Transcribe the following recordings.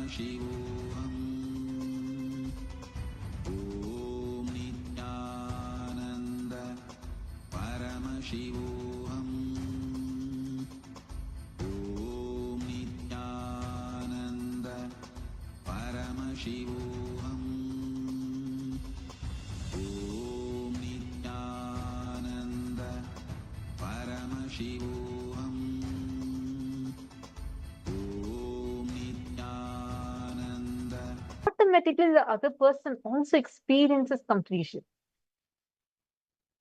Paramashivoham. Om Nityananda Paramashivoham. Om Nityananda Paramashivoham. Om Nityananda Paramashivoham. Automatically the other person also experiences completion.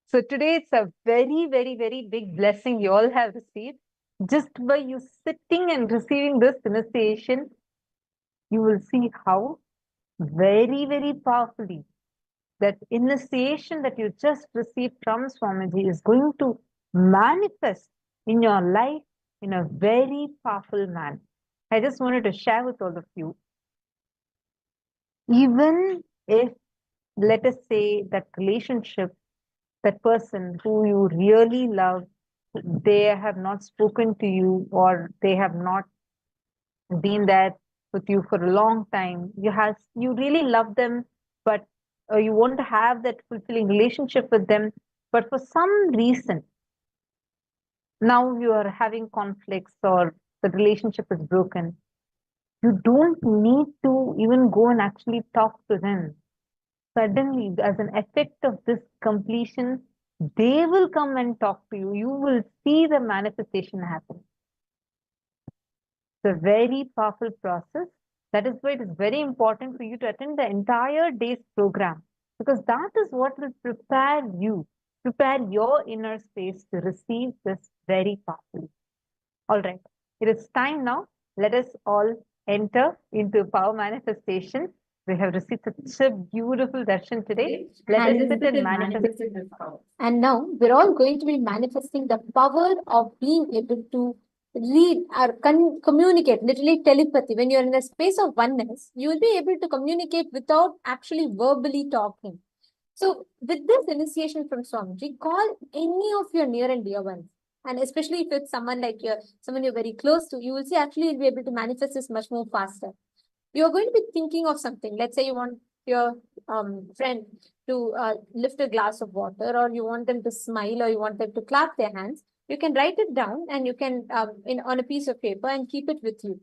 So today it's a very, very, very big blessing you all have received. Just by you sitting and receiving this initiation, you will see how very, very powerfully that initiation that you just received from Swamiji is going to manifest in your life in a very powerful manner. I just wanted to share with all of you. Even if, let us say, that relationship, that person who you really love, they have not spoken to you or they have not been there with you for a long time, you really love them, but you want to have that fulfilling relationship with them, but for some reason, now you are having conflicts or the relationship is broken. You don't need to even go and actually talk to them. Suddenly, as an effect of this completion, they will come and talk to you. You will see the manifestation happen. It's a very powerful process. That is why it is very important for you to attend the entire day's program, because that is what will prepare your inner space to receive this very powerfully. All right, it is time now. Let us all enter into power manifestation. We have received such a beautiful darshan today. Let us sit and manifest this power. And now we're all going to be manifesting the power of being able to read or communicate, literally telepathy. When you're in a space of oneness, you will be able to communicate without actually verbally talking. So with this initiation from Swamiji, call any of your near and dear ones. And especially if it's someone like someone you're very close to, you will see actually you'll be able to manifest this much more faster. You're going to be thinking of something. Let's say you want your friend to lift a glass of water, or you want them to smile, or you want them to clap their hands. You can write it down and you can on a piece of paper and keep it with you.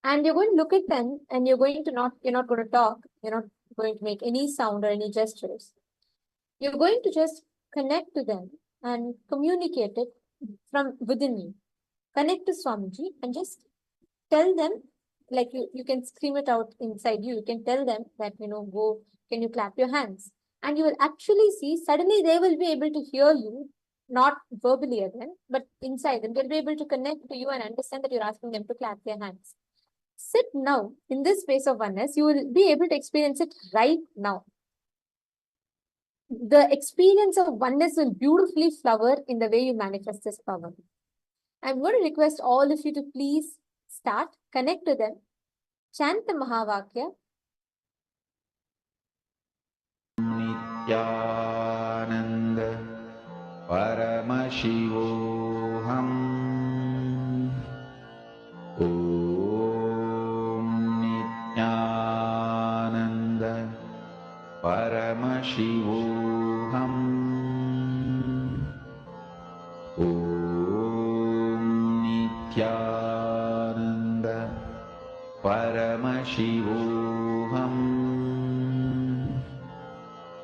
And you're going to look at them and you're not going to talk. You're not going to make any sound or any gestures. You're going to just connect to them and communicate it from within you. Connect to Swamiji and just tell them, like you can scream it out inside you. You can tell them that, go, can you clap your hands? And you will actually see, suddenly they will be able to hear you, not verbally again, but inside them. They'll be able to connect to you and understand that you're asking them to clap their hands. Sit now in this space of oneness. You will be able to experience it right now. The experience of oneness will beautifully flower in the way you manifest this power. I'm going to request all of you to please start, connect to them, chant the Mahavakya. Nityananda Paramashivoham. Om Nityananda Paramashivoham. Om Nityananda Paramashivoham.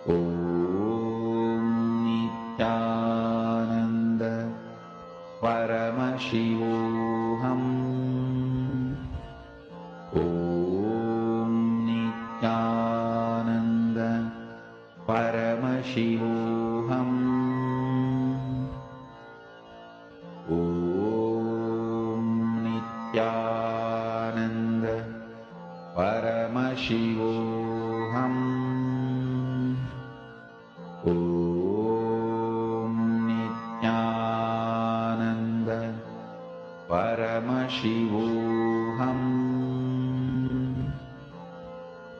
Om Nityananda Paramashivoham. Om Nityananda Paramashivoham. Om Nityananda Paramashivoham. Om Nityananda Paramashivoham.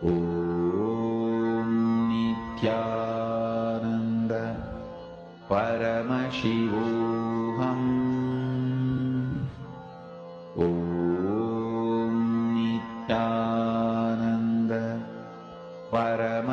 Om Nityananda Paramashivoham. Om Nityananda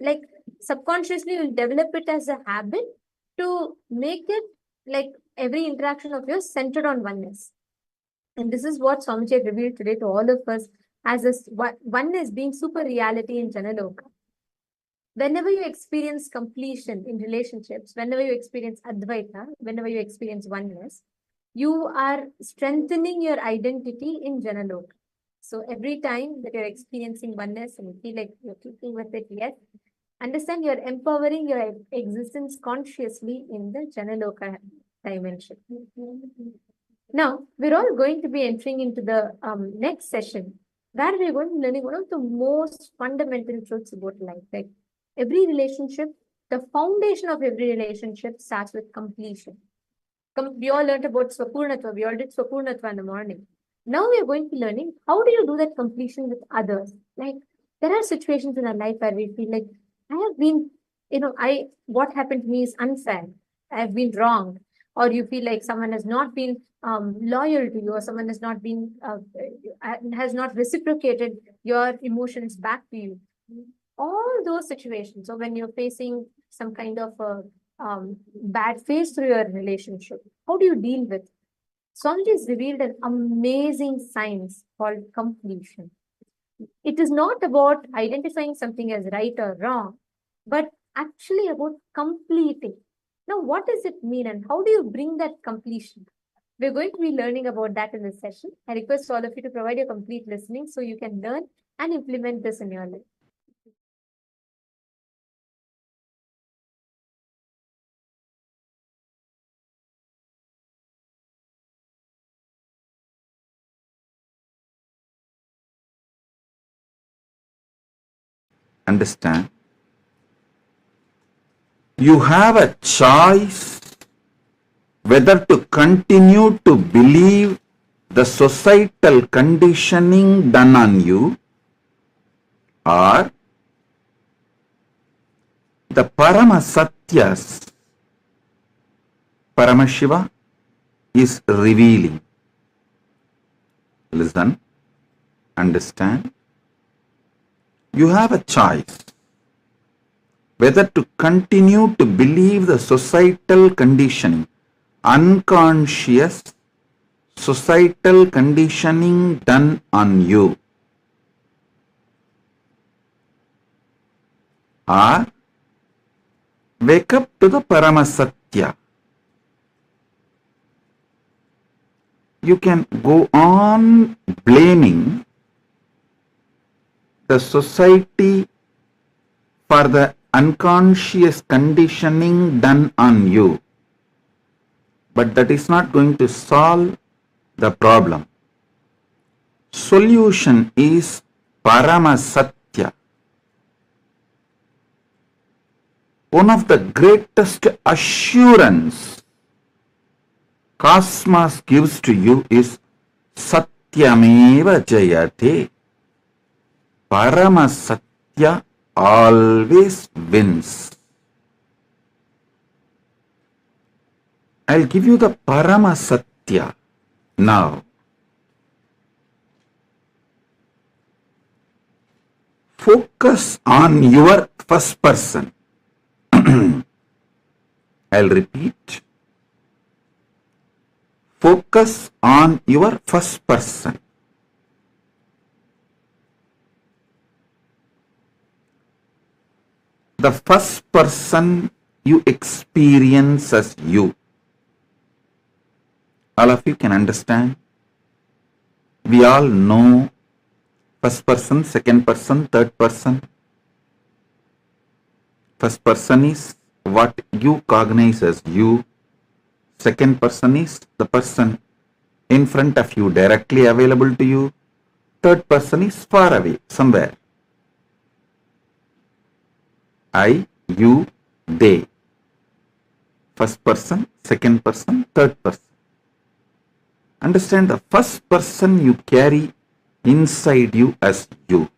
like subconsciously you'll develop it as a habit to make it like every interaction of yours centered on oneness. And this is what Swamiji had revealed today to all of us as this oneness being super reality in Janaloka. Whenever you experience completion in relationships, whenever you experience Advaita, whenever you experience oneness, you are strengthening your identity in Janaloka. So every time that you're experiencing oneness and you feel like you're keeping with it, yes, understand you're empowering your existence consciously in the Janaloka dimension. Now, we're all going to be entering into the next session where we're going to be learning one of the most fundamental truths about life. Like every relationship, the foundation of every relationship starts with completion. We all learned about Swapurnatva. We all did Swapurnatva in the morning. Now we are going to be learning how do you do that completion with others. Like there are situations in our life where we feel like I have been, what happened to me is unfair. I have been wronged. Or you feel like someone has not been loyal to you, or someone has not been has not reciprocated your emotions back to you. All those situations. So when you're facing some kind of a bad phase through your relationship, how do you deal with it? Swamiji has revealed an amazing science called completion. It is not about identifying something as right or wrong, but actually about completing. Now, what does it mean and how do you bring that completion? We're going to be learning about that in this session. I request all of you to provide your complete listening so you can learn and implement this in your life. Understand? You have a choice whether to continue to believe the societal conditioning done on you or the Paramasatyas Paramashiva is revealing. Listen, understand. You have a choice whether to continue to believe the societal conditioning, unconscious societal conditioning done on you, or wake up to the Paramasatya. You can go on blaming the society for the unconscious conditioning done on you, but that is not going to solve the problem. Solution is Paramasatya. One of the greatest assurance Cosmos gives to you is Satyameva Jayate. Paramasatya always wins. I'll give you the Paramasatya now. Focus on your first person. I'll repeat. Focus on your first person. The first person you experience as you. All of you can understand. We all know first person, second person, third person. First person is what you cognize as you. Second person is the person in front of you, directly available to you. Third person is far away, somewhere. I, you, they. First person, second person, third person. Understand, the first person you carry inside you as you.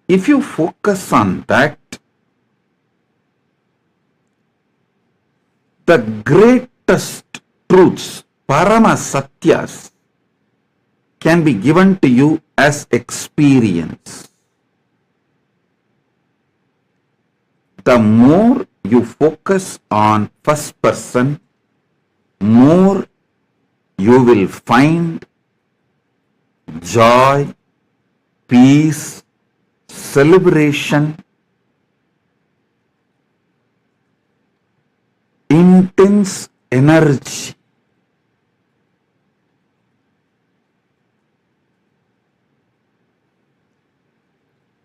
If you focus on that, the greatest truths, Paramasatyas, can be given to you as experience. The more you focus on first person, more you will find joy, peace, celebration, intense energy.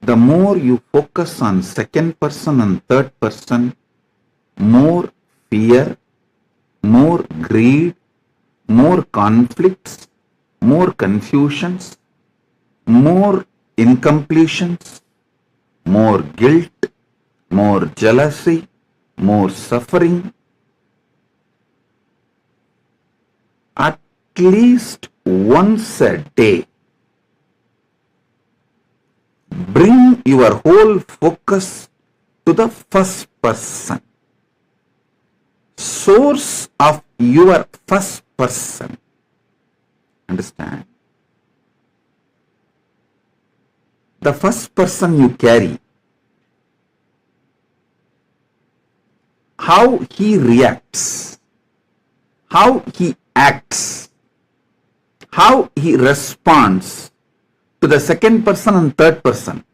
The more you focus on second person and third person, more fear, more greed, more conflicts, more confusions, more incompletions, more guilt, more jealousy, more suffering. At least once a day, bring your whole focus to the first person, source of your first person. Understand? The first person you carry, how he reacts, how he acts, how he responds to the second person and third person,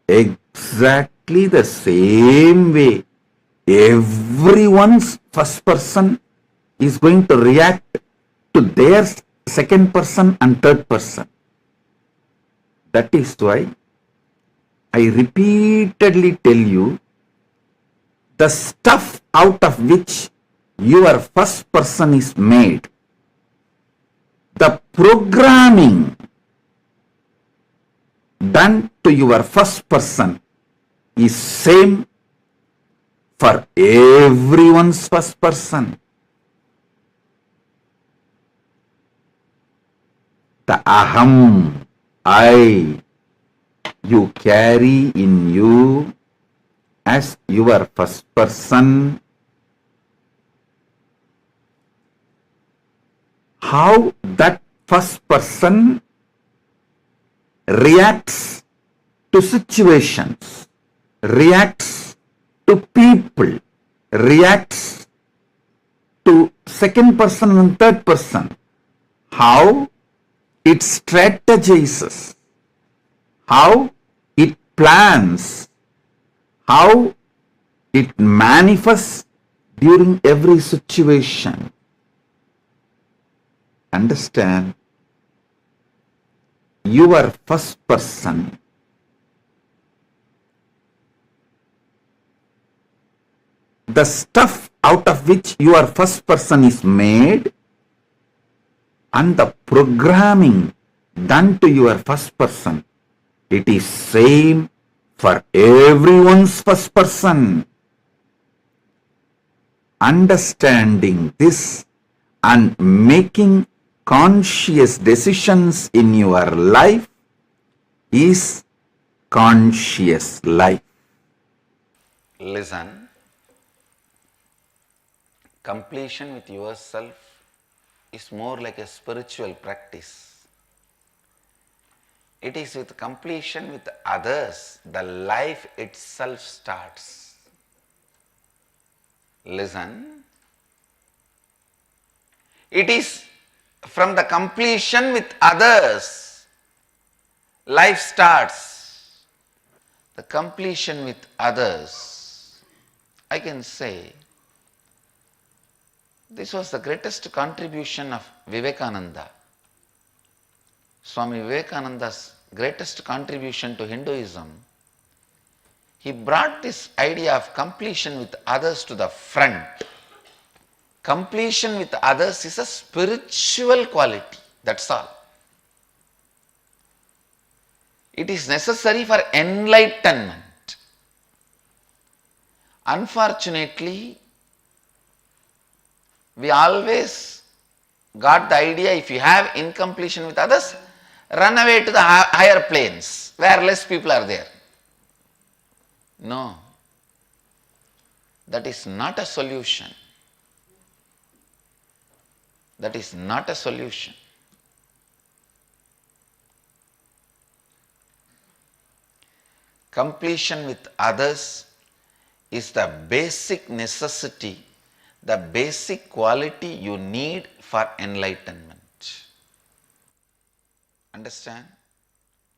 exactly the same way everyone's first person is going to react to their second person and third person. That is why I repeatedly tell you, the stuff out of which your first person is made, the programming done to your first person is same for everyone's first person. The aham, I, you carry in you as your first person. How that first person reacts to situations, reacts to people, reacts to second person and third person, how it strategizes, how it plans, how it manifests during every situation. Understand? Your first person the stuff out of which your first person is made and the programming done to your first person, it is same for everyone's first person. Understanding this and making conscious decisions in your life is conscious life. Listen, completion with yourself is more like a spiritual practice. It is with completion with others the life itself starts. Listen, it is from the completion with others life starts. The completion with others, I can say, this was the greatest contribution of Vivekananda. Swami Vivekananda's greatest contribution to Hinduism. He brought this idea of completion with others to the front. Completion with others is a spiritual quality, that's all. It is necessary for enlightenment. Unfortunately, we always got the idea, if you have incompletion with others, run away to the higher planes where less people are there. No, that is not a solution. That is not a solution. Completion with others is the basic necessity, the basic quality you need for enlightenment. Understand?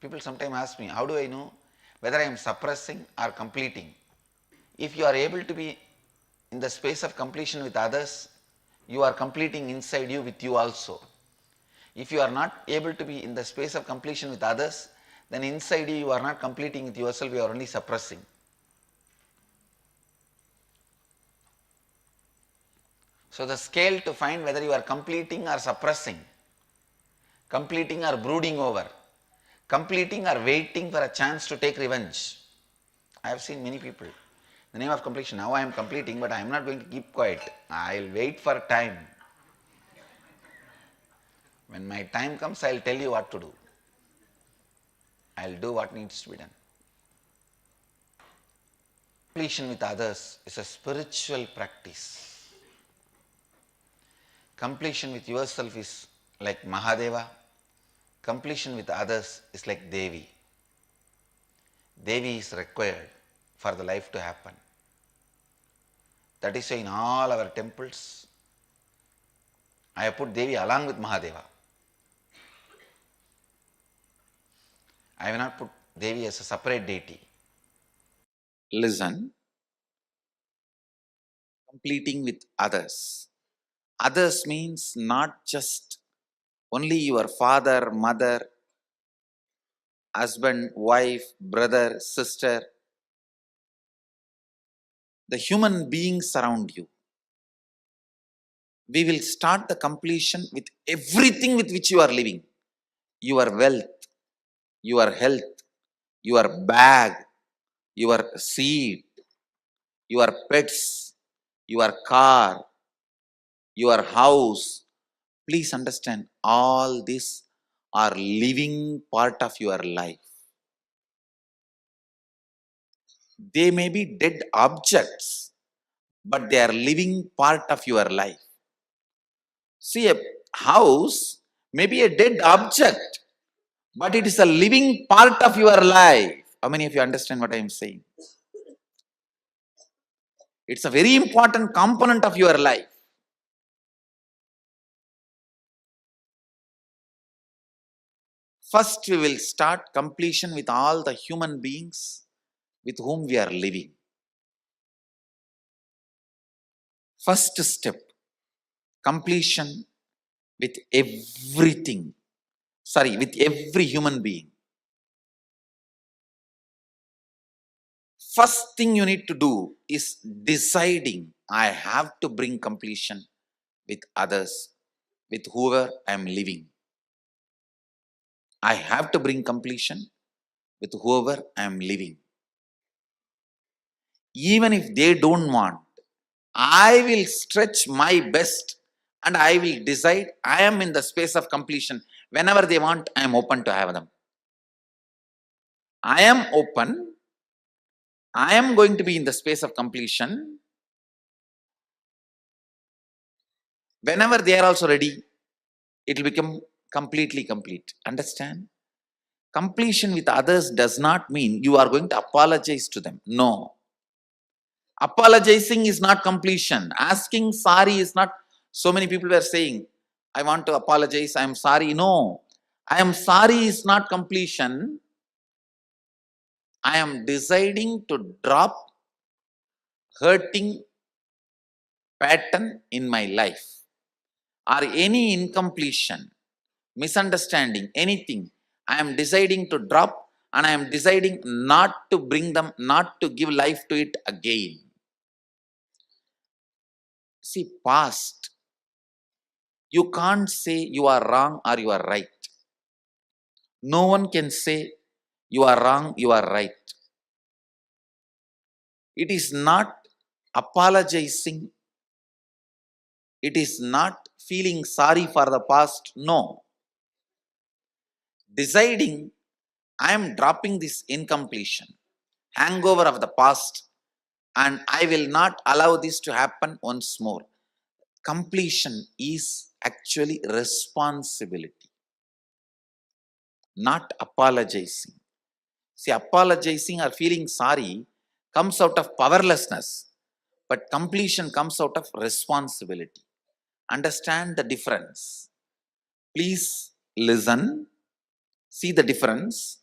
People sometimes ask me, how do I know whether I am suppressing or completing? If you are able to be in the space of completion with others, you are completing inside you with you also. If you are not able to be in the space of completion with others, then inside you are not completing with yourself, you are only suppressing. So the scale to find whether you are completing or suppressing, completing or brooding over, completing or waiting for a chance to take revenge. I have seen many people. In the name of completion, now I am completing, but I am not going to keep quiet. I will wait for time. When my time comes, I will tell you what to do. I will do what needs to be done. Completion with others is a spiritual practice. Completion with yourself is like Mahadeva. Completion with others is like Devi. Devi is required for the life to happen. That is why in all our temples, I have put Devi along with Mahadeva. I have not put Devi as a separate deity. Listen, completing with others. Others means not just only your father, mother, husband, wife, brother, sister, the human beings around you. We will start the completion with everything with which you are living. Your wealth, your health, your bag, your seed, your pets, your car, your house. Please understand, all these are living part of your life. They may be dead objects, but they are living part of your life. See, a house may be a dead object, but it is a living part of your life. How many of you understand what I am saying? It's a very important component of your life. First, we will start completion with all the human beings with whom we are living. First step, completion with everything. With every human being. First thing you need to do is deciding, I have to bring completion with others, with whoever I am living. I have to bring completion with whoever I am living. Even if they don't want, I will stretch my best and I will decide I am in the space of completion. Whenever they want, I am open to have them. I am open. I am going to be in the space of completion. Whenever they are also ready, it will become completely complete. Understand? Completion with others does not mean you are going to apologize to them. No. Apologizing is not completion. Asking sorry is not. So many people were saying, I want to apologize, I am sorry. No. I am sorry is not completion. I am deciding to drop hurting pattern in my life or any incompletion, misunderstanding, anything. I am deciding to drop and I am deciding not to bring them, not to give life to it again. See, past, you can't say you are wrong or you are right. No one can say you are wrong, you are right. It is not apologizing. It is not feeling sorry for the past. No. Deciding, I am dropping this incompletion, hangover of the past, and I will not allow this to happen once more. Completion is actually responsibility, not apologizing. See, apologizing or feeling sorry comes out of powerlessness, but completion comes out of responsibility. Understand the difference. Please listen, see the difference.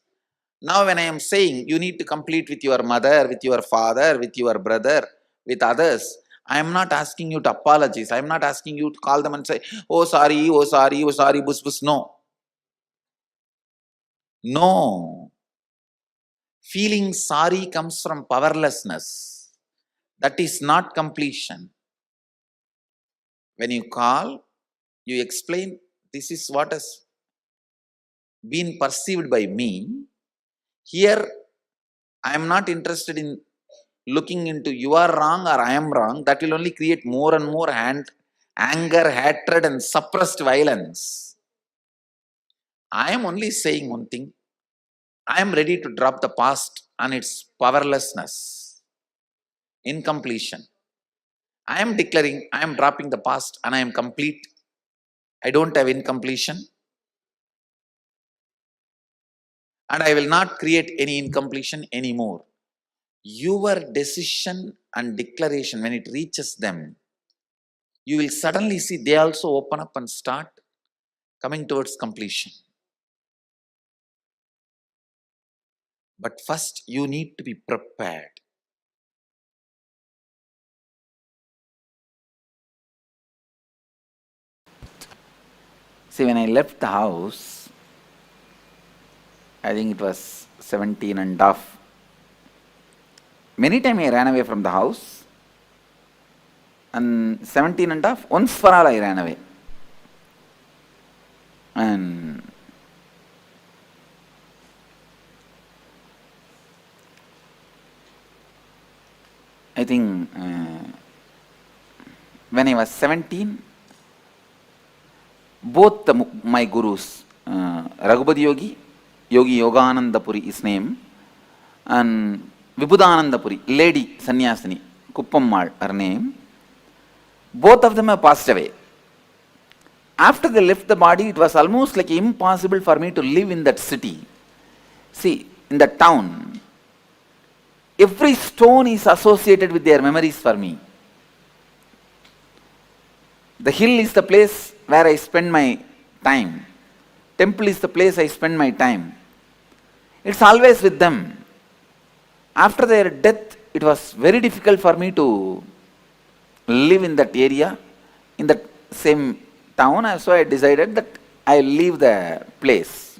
Now when I am saying you need to complete with your mother, with your father, with your brother, with others, I am not asking you to apologize. I am not asking you to call them and say, oh sorry, oh sorry, oh sorry, bus bus. No. No. Feeling sorry comes from powerlessness. That is not completion. When you call, you explain, this is what has been perceived by me. Here, I am not interested in looking into you are wrong or I am wrong. That will only create more and more anger, hatred and suppressed violence. I am only saying one thing. I am ready to drop the past and its powerlessness, incompletion. I am declaring I am dropping the past and I am complete. I don't have incompletion. And I will not create any incompletion anymore. Your decision and declaration, when it reaches them, you will suddenly see they also open up and start coming towards completion. But first, you need to be prepared. See, when I left the house, I think it was 17 and a half. Many times I ran away from the house, and 17 and a half, once for all I ran away. And I think when I was 17, both my gurus, Raghupati Yogi, Yogi Yogananda Puri, his name, and Vibhudananda Puri, lady sannyasini, Kuppammal, her name, both of them have passed away. After they left the body, it was almost like impossible for me to live in that city. See, in that town, every stone is associated with their memories for me. The hill is the place where I spend my time. Temple is the place I spend my time. It's always with them. After their death, it was very difficult for me to live in that area, in that same town. So I decided that I'll leave the place.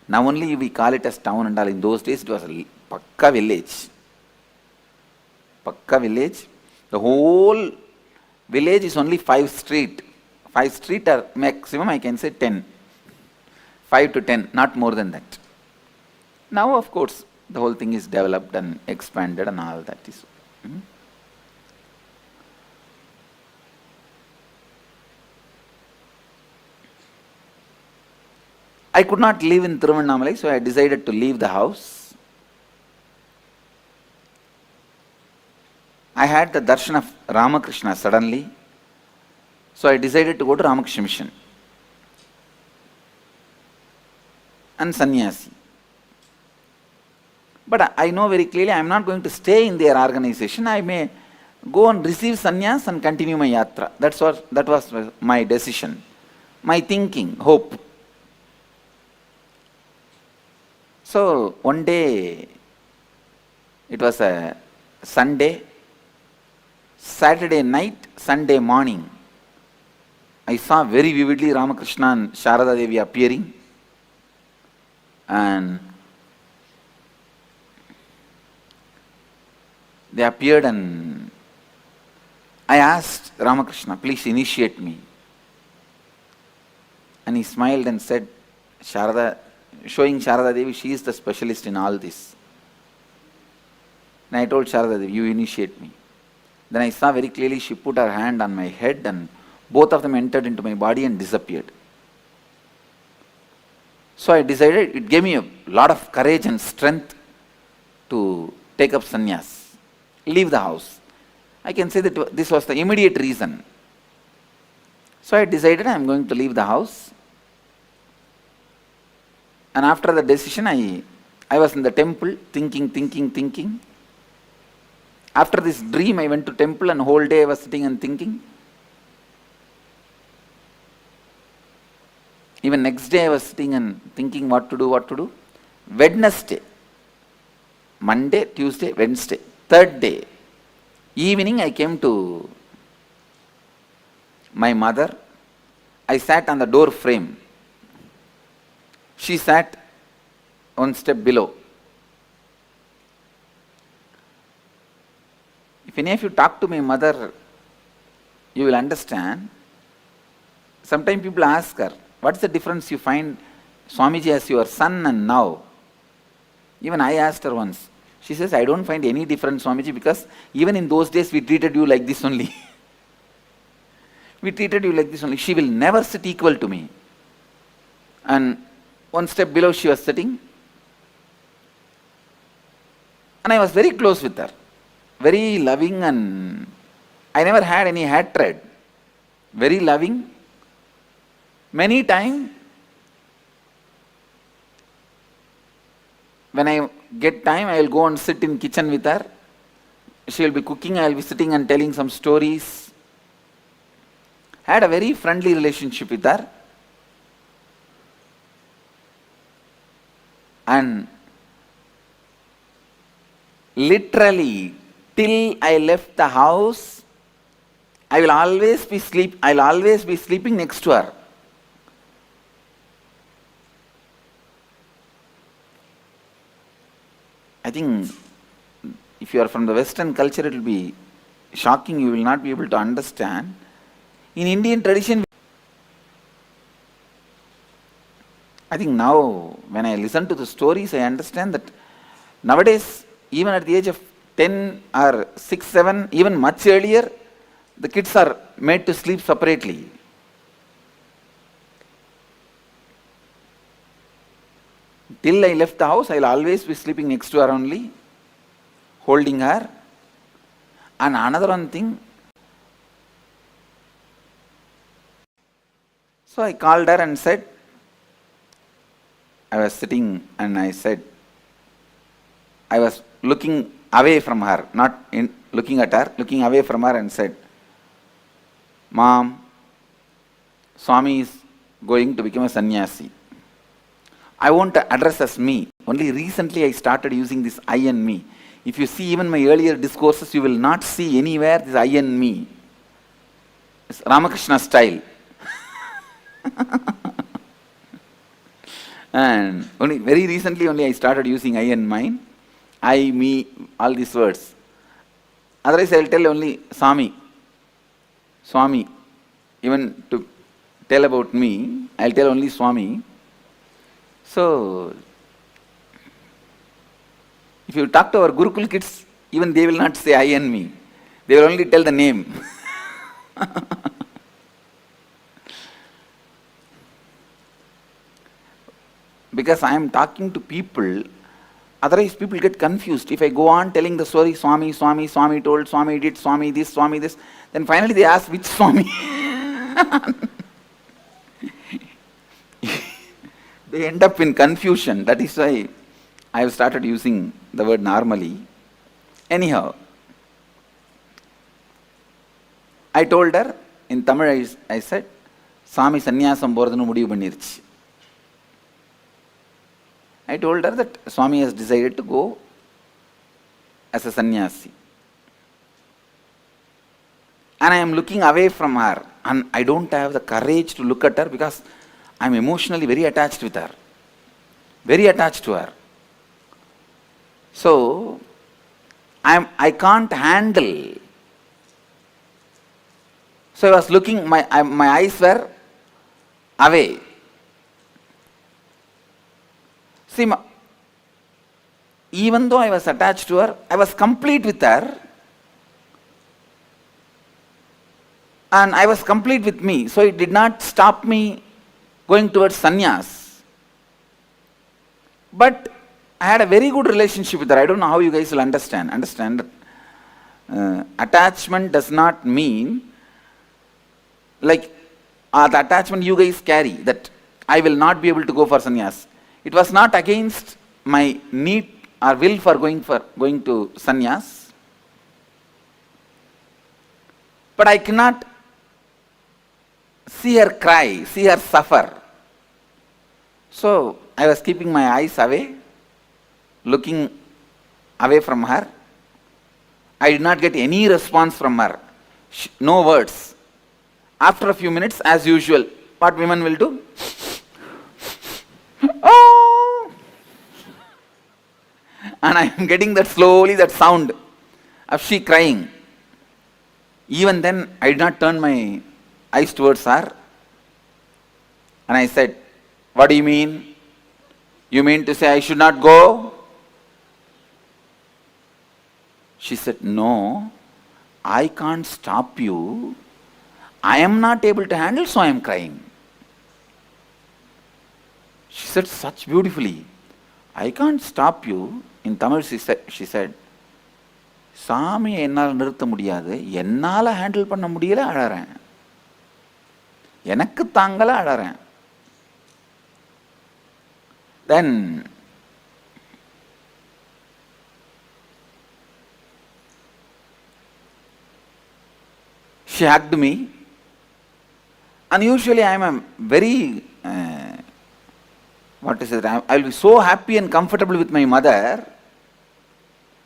Now only we call it as town and all. In those days, it was a Pakka village. Pakka village. The whole village is only 5 street. 5 street or maximum I can say 10. 5 to 10, not more than that. Now of course the whole thing is developed and expanded and all that is. I could not live in Tiruvannamalai, so I decided to leave the house. I had the darshan of Ramakrishna suddenly, so I decided to go to Ramakrishna Mission and sannyasi. But I know very clearly I am not going to stay in their organization. I may go and receive sannyas and continue my yatra. That was my decision, my thinking, hope. So one day, it was a Sunday, Saturday night, Sunday morning, I saw very vividly Ramakrishna and Sharada Devi appearing, and they appeared and I asked Ramakrishna, please initiate me. And he smiled and said, showing Sharada Devi, she is the specialist in all this. And I told Sharada Devi, you initiate me. Then I saw very clearly she put her hand on my head and both of them entered into my body and disappeared. So I decided, it gave me a lot of courage and strength to take up sannyas, leave the house. I can say that this was the immediate reason. So I decided I am going to leave the house. And after the decision, I I was in the temple thinking. After this dream, I went to temple and whole day I was sitting and thinking. Even next day I was sitting and thinking what to do. Wednesday, Monday, Tuesday, Wednesday, third day, evening I came to my mother. I sat on the door frame. She sat one step below. If any of you talk to my mother, you will understand. Sometimes people ask her, what's the difference you find Swamiji as your son and now? Even I asked her once. She says, I don't find any difference, Swamiji, because even in those days we treated you like this only. We treated you like this only. She will never sit equal to me. And one step below she was sitting. And I was very close with her. Very loving, and I never had any hatred. Very loving. Many times, when I get time, I will go and sit in kitchen with her. She will be cooking, I will be sitting and telling some stories. Had a very friendly relationship with her. And literally, till I left the house, I will always be sleeping next to her. I think if you are from the Western culture, it will be shocking, you will not be able to understand. In Indian tradition, I think now when I listen to the stories, I understand that nowadays, even at the age of 10 or 6, 7, even much earlier, the kids are made to sleep separately. Till I left the house, I will always be sleeping next to her only, holding her. And another one thing, so I called her and said, I was sitting and I said, I was looking away from her, not looking at her, looking away from her and said, Mom, Swami is going to become a sannyasi. I won't address as me. Only recently I started using this I and me. If you see even my earlier discourses, you will not see anywhere this I and me. It's Ramakrishna style. And only very recently only I started using I and mine. I, me, all these words. Otherwise I will tell only Swami. Swami. Even to tell about me, I will tell only Swami. So, if you talk to our Gurukul kids, even they will not say I and me. They will only tell the name. Because I am talking to people, otherwise people get confused. If I go on telling the story, Swami told, Swami did, Swami this, then finally they ask which Swami. They end up in confusion. That is why I have started using the word normally. Anyhow, I told her, in Tamil I said, Swami sannyasam போறதுன்னு முடிவு பண்ணிருச்சு. I told her that Swami has decided to go as a sannyasi. And I am looking away from her. And I don't have the courage to look at her because I am emotionally very attached with her. Very attached to her. So, I can't handle. So I was looking, my eyes were away. See, even though I was attached to her, I was complete with her. And I was complete with me. So it did not stop me going towards sannyas. But I had a very good relationship with her. I don't know how you guys will understand. Understand that attachment does not mean like the attachment you guys carry, that I will not be able to go for sannyas. It was not against my need or will for going to sannyas, but I cannot see her cry, see her suffer. So I was keeping my eyes away, looking away from her. I did not get any response from her. No words. After a few minutes, as usual, what women will do? Oh! And I am getting that slowly, that sound of she crying. Even then, I did not turn my eyes towards her. And I said, what do you mean? You mean to say I should not go? She said, no, I can't stop you. I am not able to handle, so I am crying. She said such beautifully, I can't stop you. In Tamil she said, சாமி என்னால் நிறுத்த முடியாது, என்னால் handle பண்ண முடியல, அழறேன். எனக்கு தாங்கல, அழறேன். Then she hugged me, and usually I am a very I will be so happy and comfortable with my mother.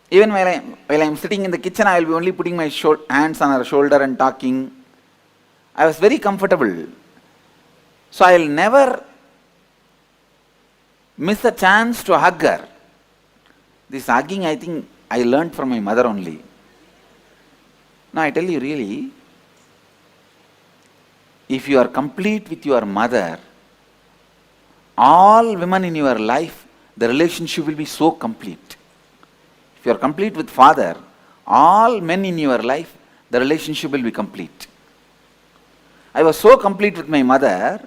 Even while I am sitting in the kitchen, I will be only putting my hands on her shoulder and talking. I was very comfortable. So I will never miss a chance to hug her. This hugging, I think, I learned from my mother only. Now I tell you really, if you are complete with your mother, all women in your life, the relationship will be so complete. If you are complete with father, all men in your life, the relationship will be complete. I was so complete with my mother,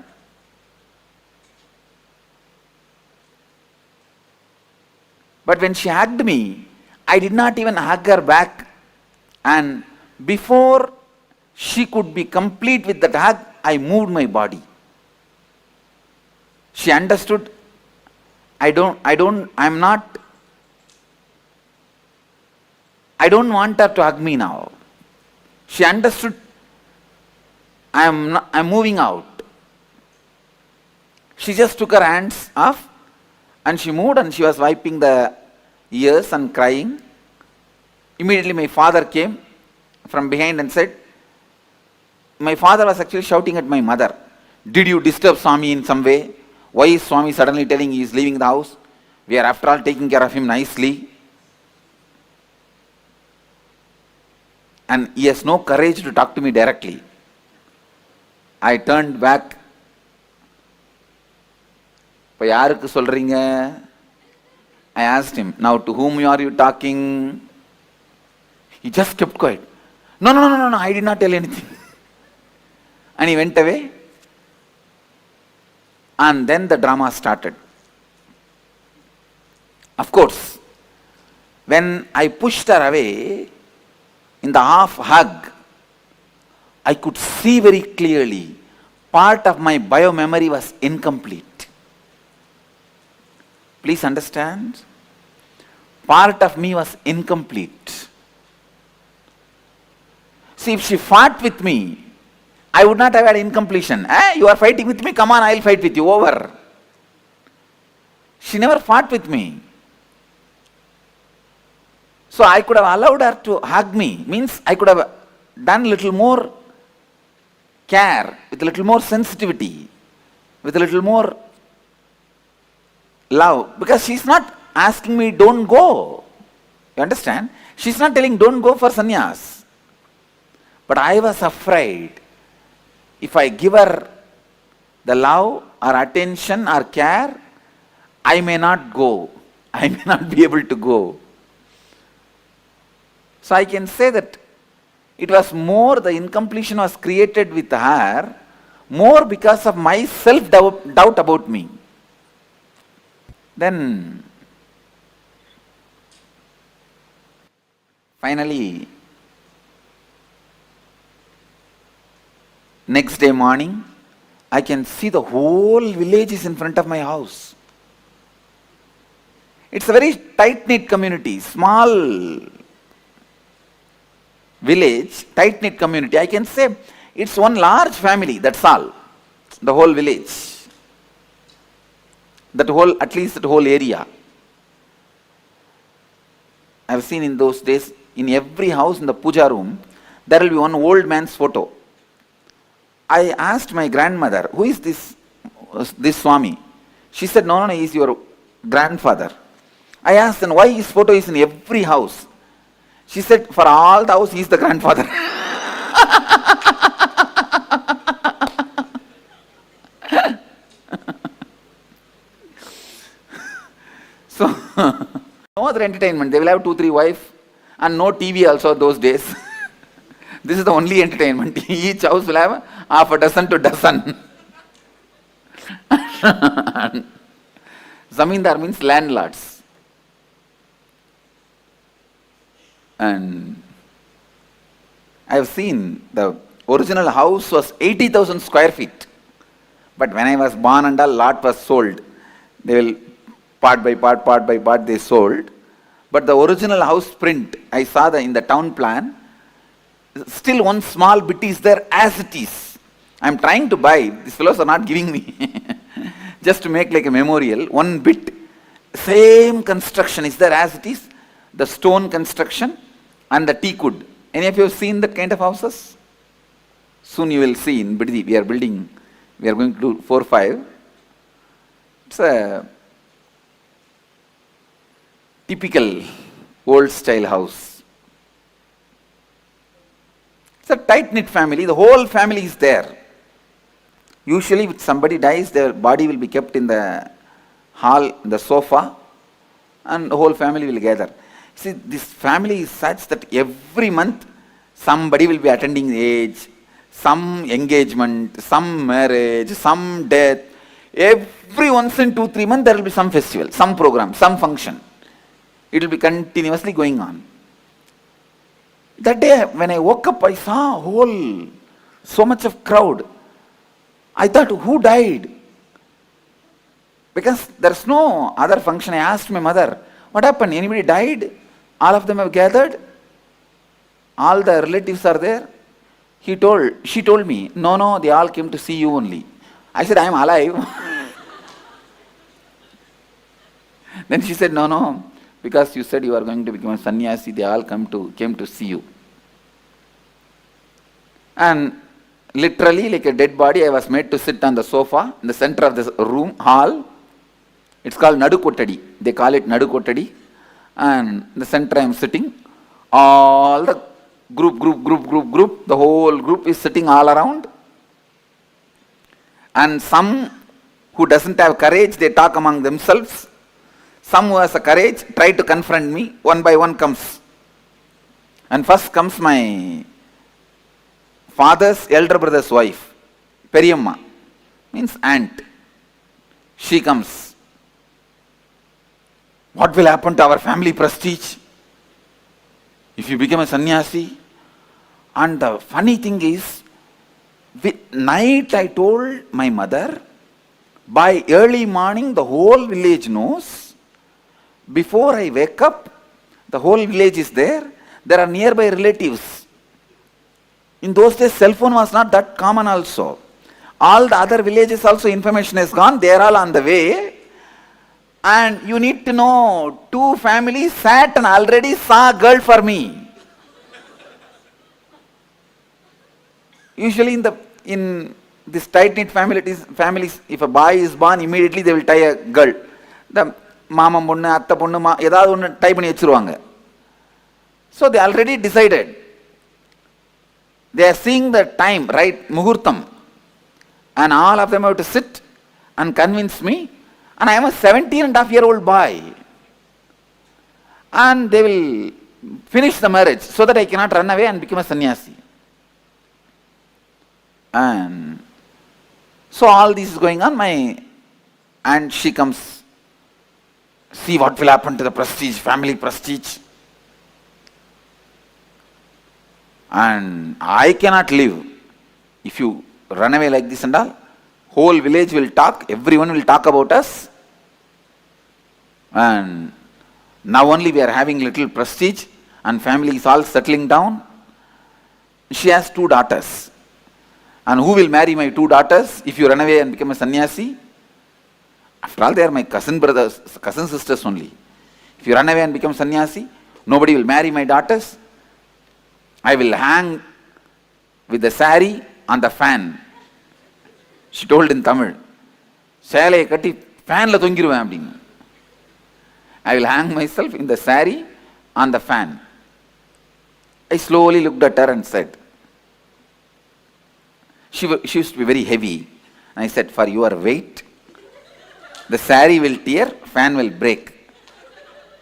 but when she hugged me, I did not even hug her back, and before she could be complete with that hug, I moved my body. She understood, I don't want her to hug me now. She understood, I'm moving out. She just took her hands off and she moved, and she was wiping the ears and crying. Immediately my father came from behind and said, my father was actually shouting at my mother, did you disturb Swami in some way? Why is Swami suddenly telling he is leaving the house? We are after all taking care of him nicely. And he has no courage to talk to me directly. I turned back. I asked him, now to whom are you talking? He just kept quiet. No, I did not tell anything. And he went away. And then the drama started. Of course, when I pushed her away, in the half hug, I could see very clearly part of my bio-memory was incomplete. Please understand, part of me was incomplete. See, if she fought with me, I would not have had incompletion. You are fighting with me, come on, I will fight with you, over. She never fought with me. So I could have allowed her to hug me, means I could have done little more care, with a little more sensitivity, with a little more love, because she's not asking me don't go. You understand? She's not telling don't go for sannyas. But I was afraid, if I give her the love or attention or care, I may not go. I may not be able to go. So I can say that it was more, the incompletion was created with her, more because of my self-doubt about me. Then, finally, next day morning, I can see the whole village is in front of my house. It's a very tight-knit community, small village, tight-knit community. I can say it's one large family, that's all. The whole village. At least that whole area. I've seen in those days, in every house in the puja room, there will be one old man's photo. I asked my grandmother, who is this Swami? She said, no, he's your grandfather. I asked then why his photo is in every house. She said, for all the house, he is the grandfather. So, no other entertainment. They will have 2-3 wives and no TV also those days. This is the only entertainment. Each house will have half a dozen to dozen. Zamindar means landlords. And I have seen the original house was 80,000 square feet. But when I was born and a lot was sold. They will part by part they sold. But the original house print, I saw in the town plan, still one small bit is there as it is. I am trying to buy, these fellows are not giving me, just to make like a memorial, one bit, same construction is there as it is, the stone construction and the teak wood. Any of you have seen that kind of houses? Soon you will see in Biddi, we are building, we are going to do 4 or 5. It's a typical old style house. It's a tight-knit family, the whole family is there. Usually if somebody dies, their body will be kept in the hall, the sofa, and the whole family will gather. See, this family is such that every month somebody will be attending the age, some engagement, some marriage, some death. Every once in 2-3 months there will be some festival, some program, some function. It will be continuously going on. That day when I woke up, I saw so much of crowd. I thought, who died? Because there's no other function. I asked my mother, what happened? Anybody died? All of them have gathered? All the relatives are there? She told me, no, they all came to see you only. I said, I am alive. Then she said, no, because you said you are going to become a sannyasi, they all came to see you. And literally, like a dead body, I was made to sit on the sofa in the center of the room, hall. It's called Nadu Kottadi. They call it Nadu Kottadi. And in the center I am sitting. All the group, the whole group is sitting all around. And some who doesn't have courage, they talk among themselves. Some who has a courage try to confront me. One by one comes. And first comes my father's elder brother's wife, Periyamma, means aunt. She comes. What will happen to our family prestige if you become a sannyasi? And the funny thing is, night I told my mother, by early morning the whole village knows. Before I wake up, the whole village is there. There are nearby relatives. In those days, cell phone was not that common also. All the other villages also information has gone. They are all on the way. And you need to know, 2 families sat and already saw a girl for me. Usually in this tight-knit families, if a boy is born, immediately they will tie a girl. The mama ponnu, atta ponnu, edavadhu onnu tie panni vechiruvaanga. So they already decided. They are seeing the time, right, muhurtam. And all of them have to sit and convince me. And I am a 17.5-year-old boy. And they will finish the marriage so that I cannot run away and become a sannyasi. And so all this is going on. And she comes, see what will happen to the prestige, family prestige. And I cannot live if you run away like this and all. Whole village will talk, everyone will talk about us. And Now only we are having little prestige and family is all settling down. She has 2 daughters. And who will marry my 2 daughters if you run away and become a sannyasi? After all, they are my cousin brothers, cousin sisters only. If you run away and become sannyasi, nobody will marry my daughters. I will hang with the sari on the fan. She told in Tamil. Shalai katti fan la thongiruven appadinu. I will hang myself in the sari on the fan. I slowly looked at her and said, she used to be very heavy. And I said, for your weight, the sari will tear, fan will break.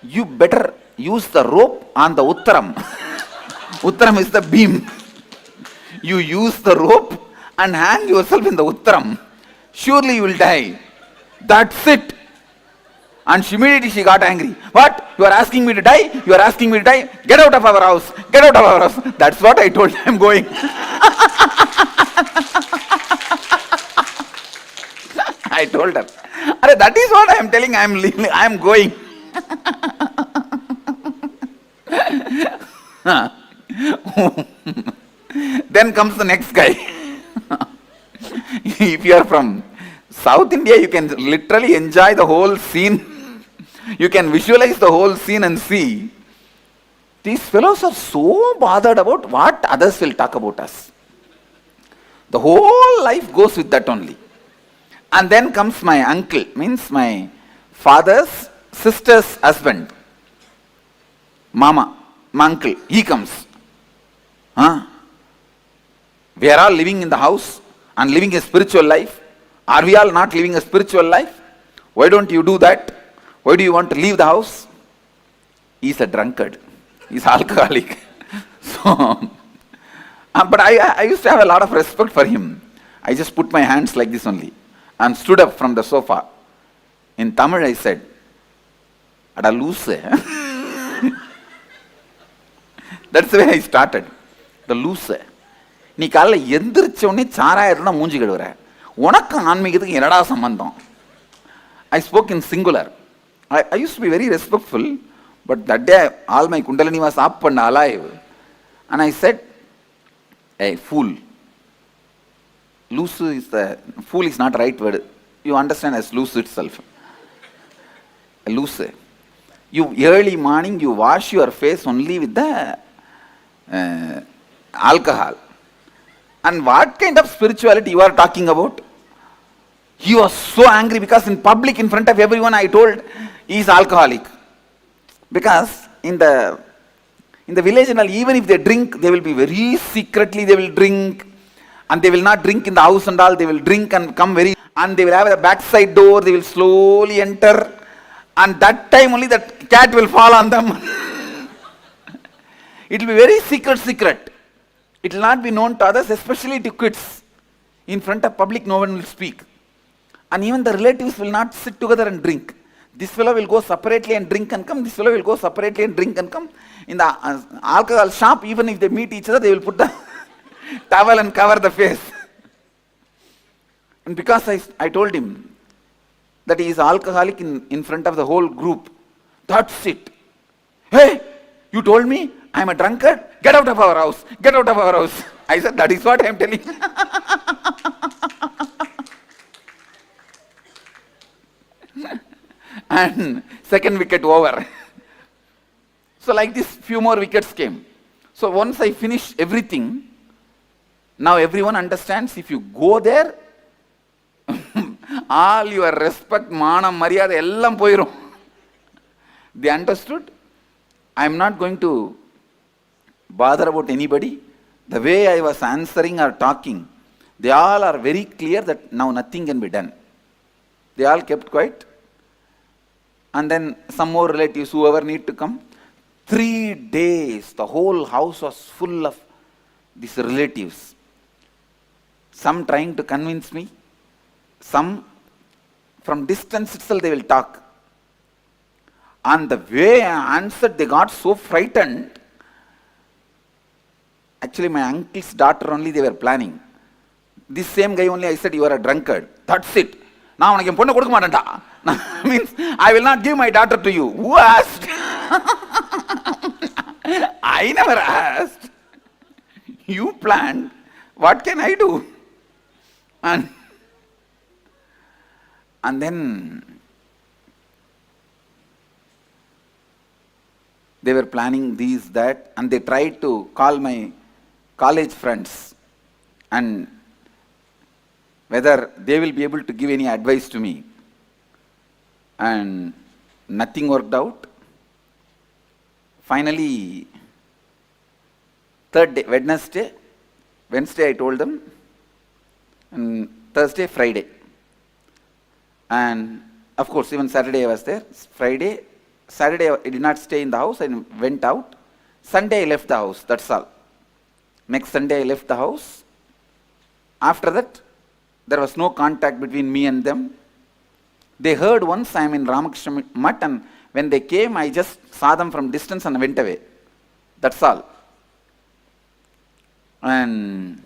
You better use the rope on the uttaram. Uttaram is the beam. You use the rope and hang yourself in the uttaram. Surely you will die. That's it. And immediately she got angry. What? You are asking me to die? You are asking me to die? Get out of our house. Get out of our house. That's what I told her. I'm going. I told her. That is what I am telling. I am going. Then comes the next guy. If you are from South India, you can literally enjoy the whole scene. You can visualize the whole scene and see. These fellows are so bothered about what others will talk about us. The whole life goes with that only. And then comes my uncle, means my father's sister's husband. Mama, my uncle, he comes. We are all living in the house and living a spiritual life. Are we all not living a spiritual life? Why don't you do that? Why do you want to leave the house? He's a drunkard. He's alcoholic. So, but I used to have a lot of respect for him. I just put my hands like this only and stood up from the sofa. In Tamil I said, Ada loose. That's the way I started. The loose. நீ காலைல எந்திரிச்ச உடனே சாராயிரம்னா மூஞ்சி கழுவுற, உனக்கு ஆன்மீகத்துக்கு என்னடா சம்பந்தம்? I spoke in singular. I used to be very respectful, but that day all my kundalini was up and alive. And I said, hey, fool. Loose is the, fool is not the right word. You understand as loose itself. Loose. You early morning, you wash your face only with the alcohol. And what kind of spirituality you are talking about? He was so angry because in public, in front of everyone, I told he is alcoholic. Because in the village and all, even if they drink, they will be very secretly, they will drink. And they will not drink in the house and all, they will drink and come very, and they will have a backside door, they will slowly enter. And that time only that cat will fall on them. It will be very secret. It will not be known to others, especially to kids. In front of public, no one will speak. And even the relatives will not sit together and drink. This fellow will go separately and drink and come. This fellow will go separately and drink and come. In the alcohol shop, even if they meet each other, they will put the towel and cover the face. And because I told him that he is alcoholic in front of the whole group, that's it. Hey, you told me I am a drunkard? Get out of our house. Get out of our house. I said, that is what I am telling. And second wicket over. So like this, few more wickets came. So once I finished everything, now everyone understands if you go there, all your respect, manam, maryada, ellam poirum. They understood. I am not going to bother about anybody. The way I was answering or talking, they all are very clear that now nothing can be done. They all kept quiet. And then some more relatives, whoever need to come. 3 days, the whole house was full of these relatives. Some trying to convince me, some from distance itself they will talk. And the way I answered, they got so frightened. Actually, my uncle's daughter only they were planning. This same guy only I said, you are a drunkard. That's it. Now means I will not give my daughter to you. Who asked? I never asked. You planned. What can I do? And then they were planning these, that, and they tried to call my college friends and whether they will be able to give any advice to me. And nothing worked out. Finally, third day, Wednesday I told them, and Thursday, Friday. And of course, even Saturday I was there. Friday, Saturday I did not stay in the house, I went out. Sunday I left the house, that's all. Next Sunday I left the house. After that, there was no contact between me and them. They heard once I am in Ramakrishna Mutt, and when they came, I just saw them from distance and went away. That's all. And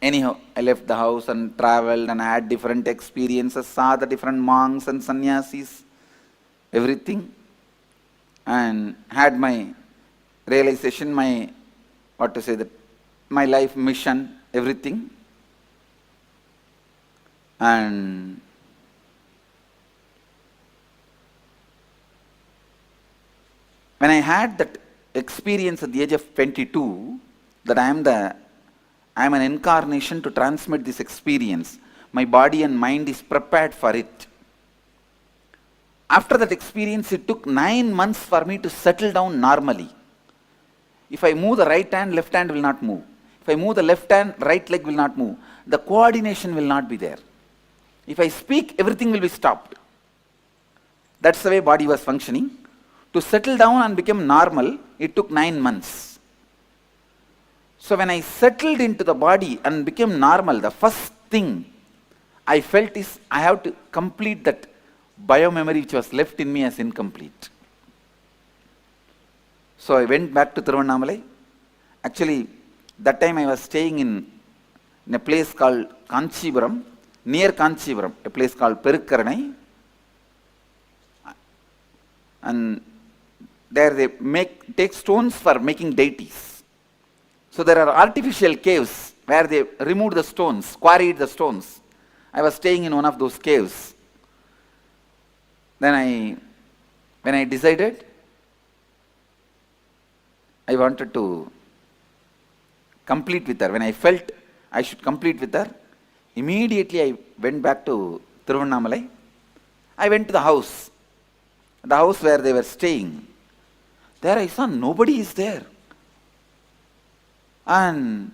anyhow, I left the house and traveled and had different experiences, saw the different monks and sannyasis, everything, and had my realization, my, my life mission, everything. And when I had that experience at the age of 22, that I am an incarnation to transmit this experience, my body and mind is prepared for it. After that experience, it took 9 months for me to settle down normally. If I move the right hand, left hand will not move. If I move the left hand, right leg will not move. The coordination will not be there. If I speak, everything will be stopped. That's the way body was functioning. To settle down and become normal, it took 9 months. So when I settled into the body and became normal, the first thing I felt is I have to complete that biomemory which was left in me as incomplete. So I went back to Tiruvannamalai. Actually, that time I was staying in a place called Kanchipuram, near Kanchipuram, a place called Perukkaranai. And there they take stones for making deities. So there are artificial caves where they removed the stones, quarried the stones. I was staying in one of those caves. Then when I decided, I wanted to complete with her. When I felt I should complete with her, immediately I went back to Tiruvannamalai. I went to the house where they were staying. There I saw nobody is there. And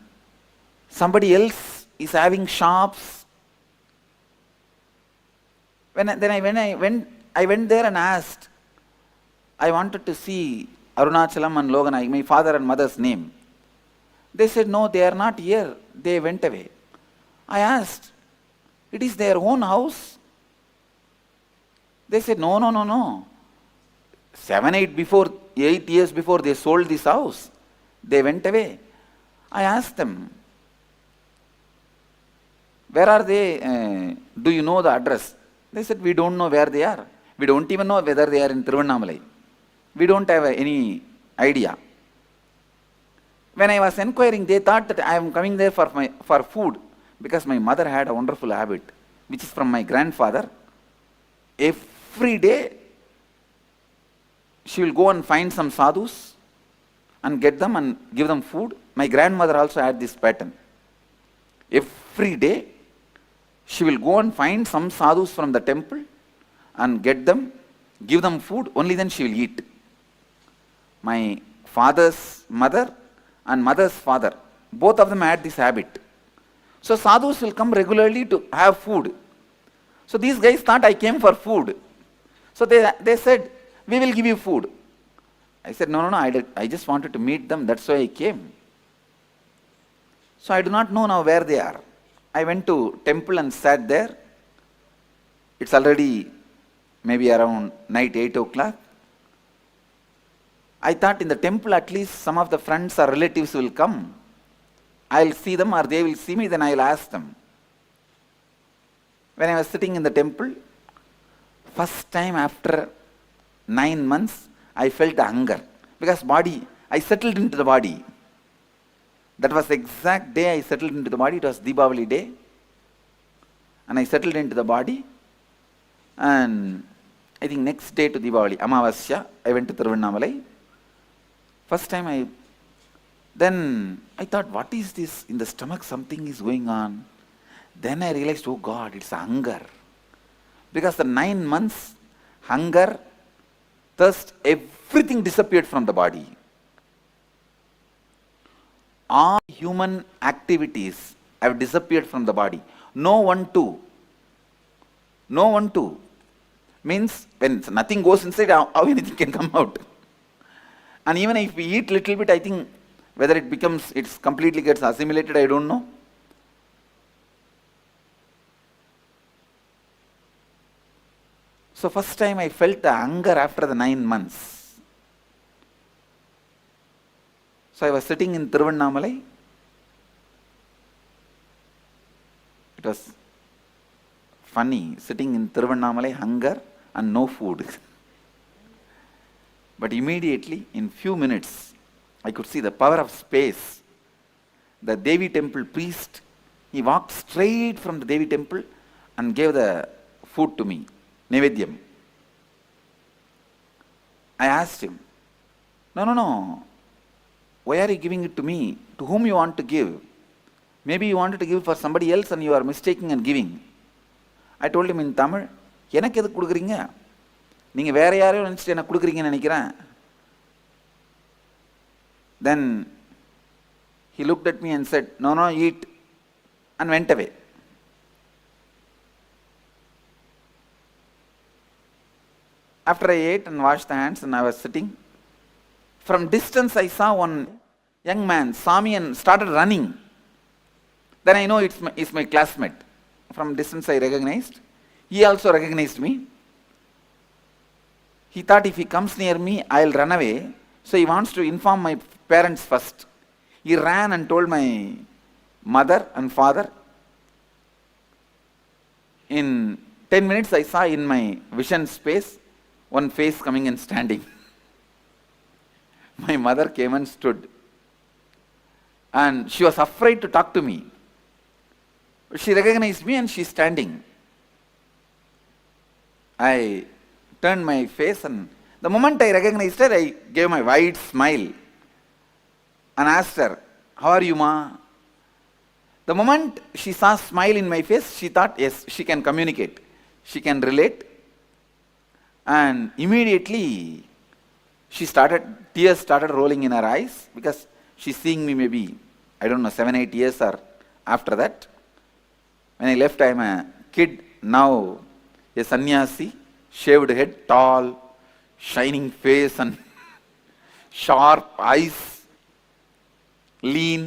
somebody else is having shops. I went there and asked. I wanted to see Arunachalam and Loganai, my father and mother's name. They said, no, they are not here. They went away. I asked, it is their own house? They said, no. 8 years before they sold this house, they went away. I asked them, where are they? Do you know the address? They said, we don't know where they are. We don't even know whether they are in Tiruvannamalai. We don't have any idea. When I was inquiring, they thought that I am coming there for food, because my mother had a wonderful habit, which is from my grandfather. Every day, she will go and find some sadhus and get them and give them food. My grandmother also had this pattern. Every day, she will go and find some sadhus from the temple and get them, give them food, only then she will eat. My father's mother and mother's father, both of them had this habit. So sadhus will come regularly to have food. So these guys thought I came for food. So they said, we will give you food. I said, no, I just wanted to meet them, that's why I came. So I do not know now where they are. I went to temple and sat there. It's already maybe around night 8 o'clock. I thought in the temple at least some of the friends or relatives will come. I'll see them or they will see me, then I'll ask them. When I was sitting in the temple, first time after 9 months, I felt hunger. Because body, I settled into the body. That was the exact day I settled into the body. It was Deepavali day. And I settled into the body. And I think next day to Deepavali, Amavasya, I went to Thiruvannamalai. First time then I thought, what is this? In the stomach something is going on. Then I realized, oh God, it's hunger. Because the 9 months, hunger, thirst, everything disappeared from the body. All human activities have disappeared from the body. No one too. Means when nothing goes inside, how anything can come out? And even if we eat little bit, I think whether it's completely gets assimilated, I don't know. So first time I felt the hunger after the 9 months. So I was sitting in Thiruvannamalai. It was funny, sitting in Thiruvannamalai, hunger and no food. But immediately, in few minutes, I could see the power of space. The Devi temple priest, he walked straight from the Devi temple and gave the food to me, Nevedyam. I asked him, no, why are you giving it to me? To whom you want to give? Maybe you wanted to give for somebody else and you are mistaking and giving. I told him in Tamil, எனக்கு எது கொடுக்குறீங்க? நீங்க வேற யாரையோ நினைச்சிட்டு எனக்கு கொடுக்குறீங்கன்னு நினைக்கிறேன். Then he looked at me and said, no, eat, and went away. After I ate and washed the hands and I was sitting, from distance I saw one young man, saw me and started running. Then I know it's my classmate. From distance I recognized. He also recognized me. He thought if he comes near me, I'll run away. So he wants to inform my parents first. He ran and told my mother and father. In 10 minutes I saw in my vision space one face coming and standing. My mother came and stood. And she was afraid to talk to me. She recognized me and she's standing. I turned my face and the moment I recognized her, I gave my wide smile and asked her, how are you, Ma? The moment she saw a smile in my face, she thought, yes, she can communicate. She can relate. And immediately, tears started rolling in her eyes because she's seeing me maybe, 7, 8 years or after that. When I left, I'm a kid, now a sannyasi, shaved head, tall, shining face and sharp eyes, lean.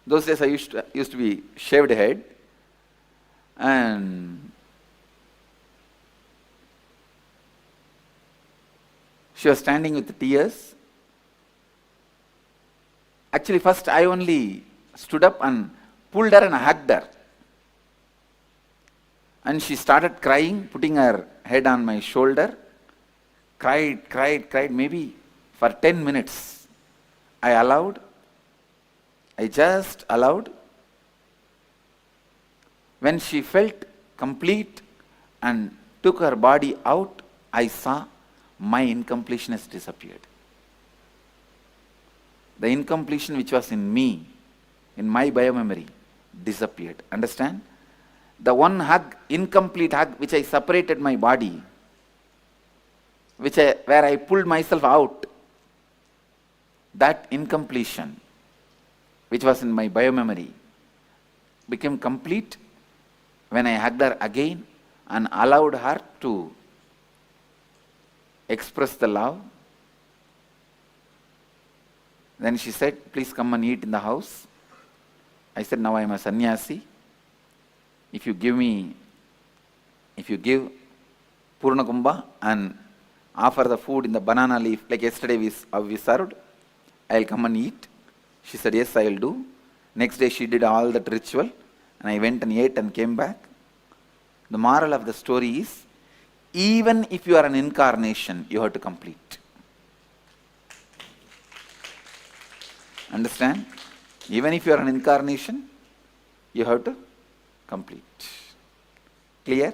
Those days I used to be shaved head. And she was standing with tears. Actually, first I only stood up and pulled her and hugged her. And she started crying, putting her head on my shoulder. Cried, maybe for 10 minutes. I just allowed. When she felt complete and took her body out, I saw my incompletion has disappeared. The incompletion which was in me, in my biomemory, disappeared. Understand? The one hug, incomplete hug, which I separated my body, where I pulled myself out, that incompletion, which was in my biomemory, became complete when I hugged her again and allowed her to express the love. Then she said, please come and eat in the house. I said, now I am a sannyasi. If you give Purna Kumbha and offer the food in the banana leaf, like yesterday we served, I'll come and eat. She said, yes, I'll do. Next day she did all that ritual and I went and ate and came back. The moral of the story is, even if you are an incarnation, you have to complete. Understand? Even if you are an incarnation, you have to complete. Clear?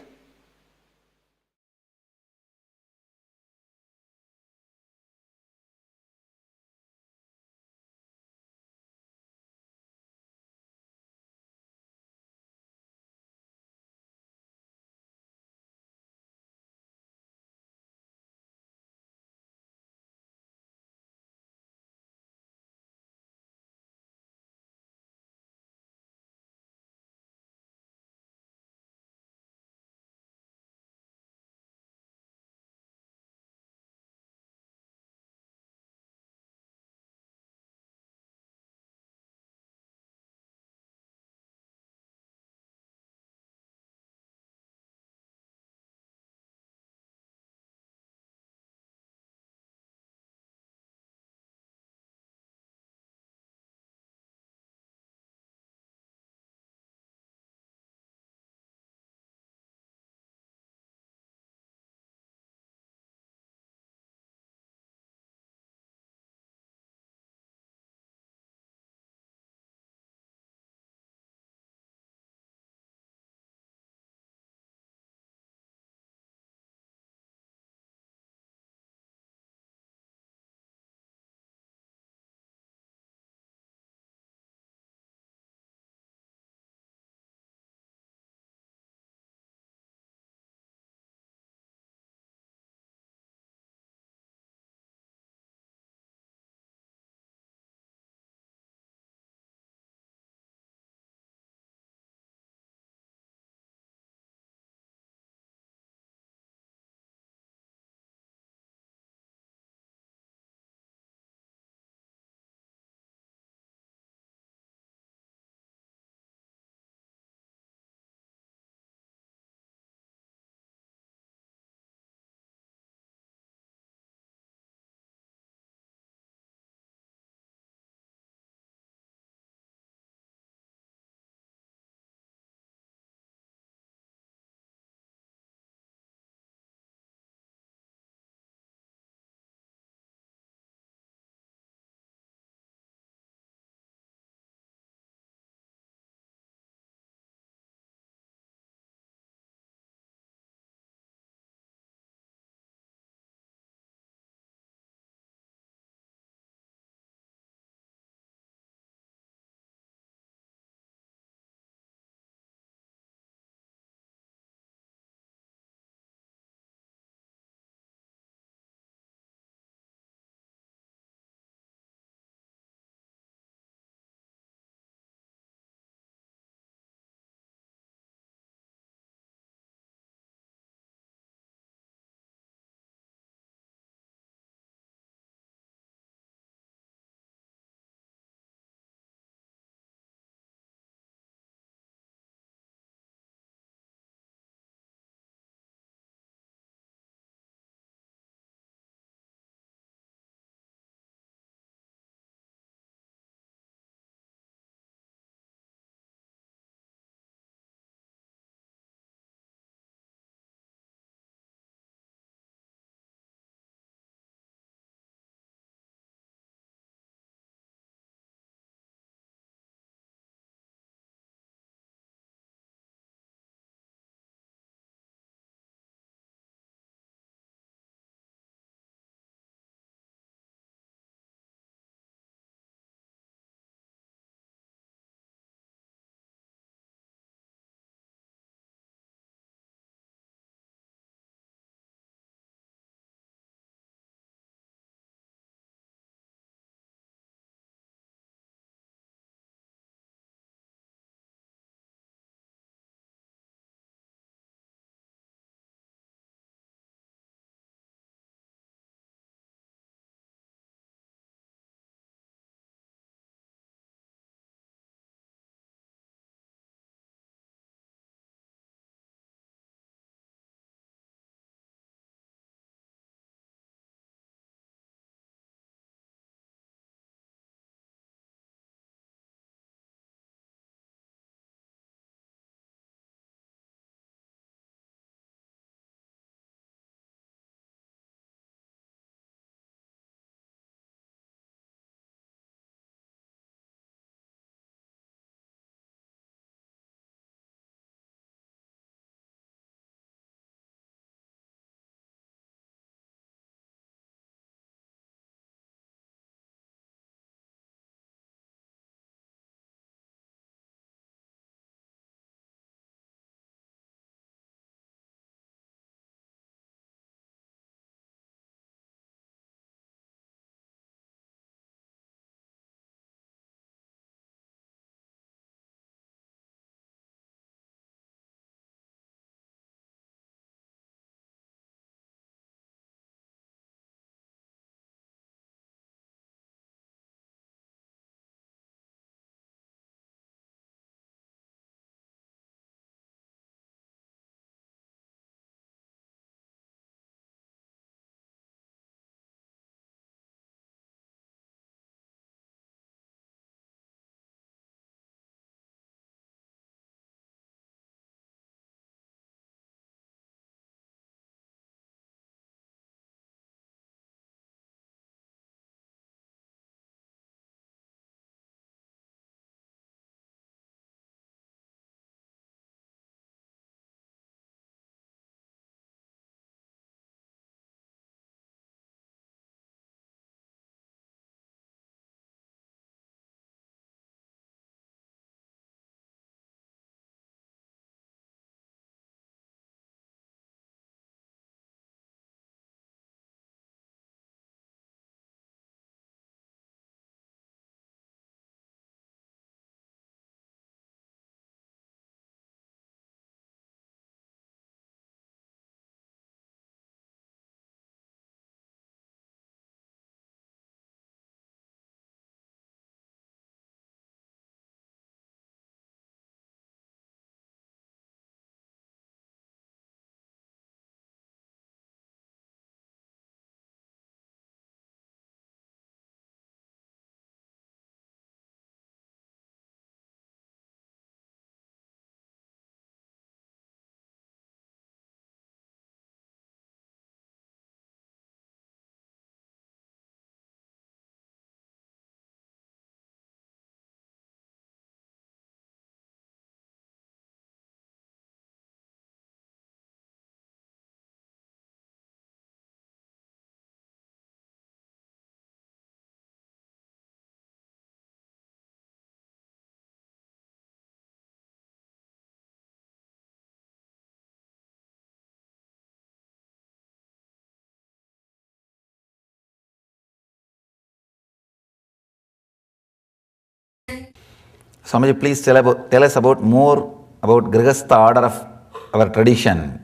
Swamiji, please tell us about more about Grihastha order of our tradition.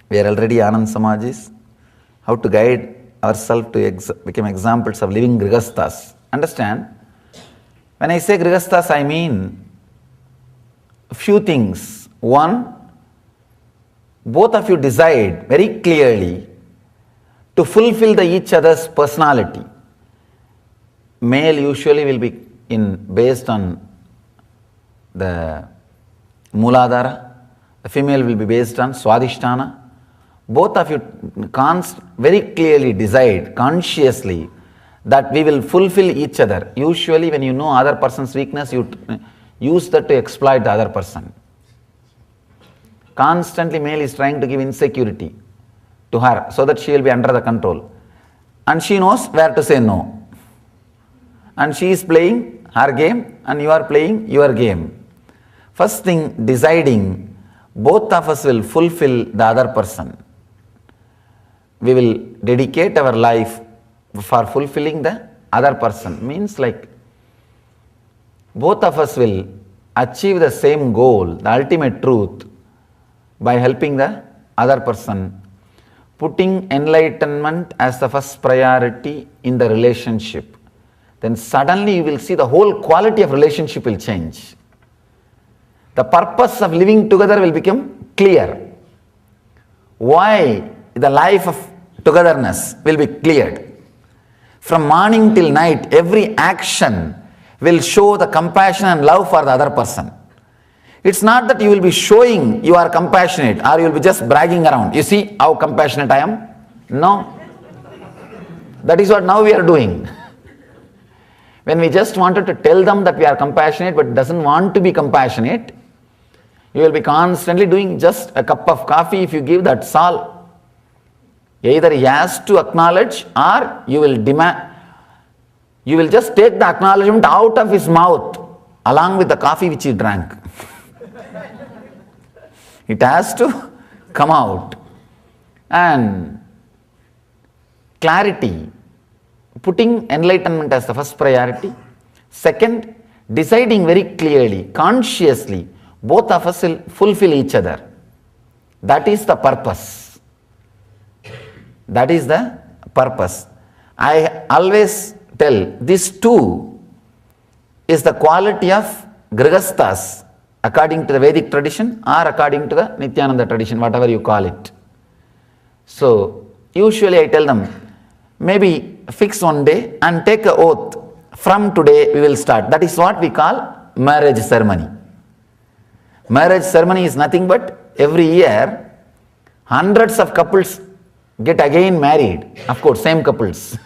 We are already Anand Samajis. How to guide ourselves to become examples of living Grihasthas. Understand? When I say Grihasthas, I mean a few things. One, both of you decide very clearly to fulfill each other's personality. Male usually will be based on the Mooladhara, the female will be based on Swadhisthana. Both of you very clearly decide consciously that we will fulfill each other. Usually when you know other person's weakness, you use that to exploit the other person. Constantly male is trying to give insecurity to her so that she will be under the control. And she knows where to say no. And she is playing her game and you are playing your game. First thing, deciding both of us will fulfill the other person. We will dedicate our life for fulfilling the other person. Means like both of us will achieve the same goal, the ultimate truth, by helping the other person, putting enlightenment as the first priority in the relationship. Then suddenly you will see the whole quality of relationship will change. The purpose of living together will become clear. Why the life of togetherness will be cleared. From morning till night, every action will show the compassion and love for the other person. It's not that you will be showing you are compassionate or you will be just bragging around. You see how compassionate I am? No. That is what now we are doing. When we just wanted to tell them that we are compassionate but doesn't want to be compassionate, you will be constantly doing just a cup of coffee. If you give, that's all. Either he has to acknowledge or you will demand. You will just take the acknowledgement out of his mouth along with the coffee which he drank. It has to come out. And clarity, putting enlightenment as the first priority. Second, deciding very clearly, consciously, both of us will fulfill each other. That is the purpose. That is the purpose. I always tell this too is the quality of Grihasthas according to the Vedic tradition or according to the Nityananda tradition, whatever you call it. So usually I tell them, maybe fix one day and take an oath. From today we will start. That is what we call marriage ceremony. Marriage ceremony is nothing but every year hundreds of couples get again married. Of course, same couples.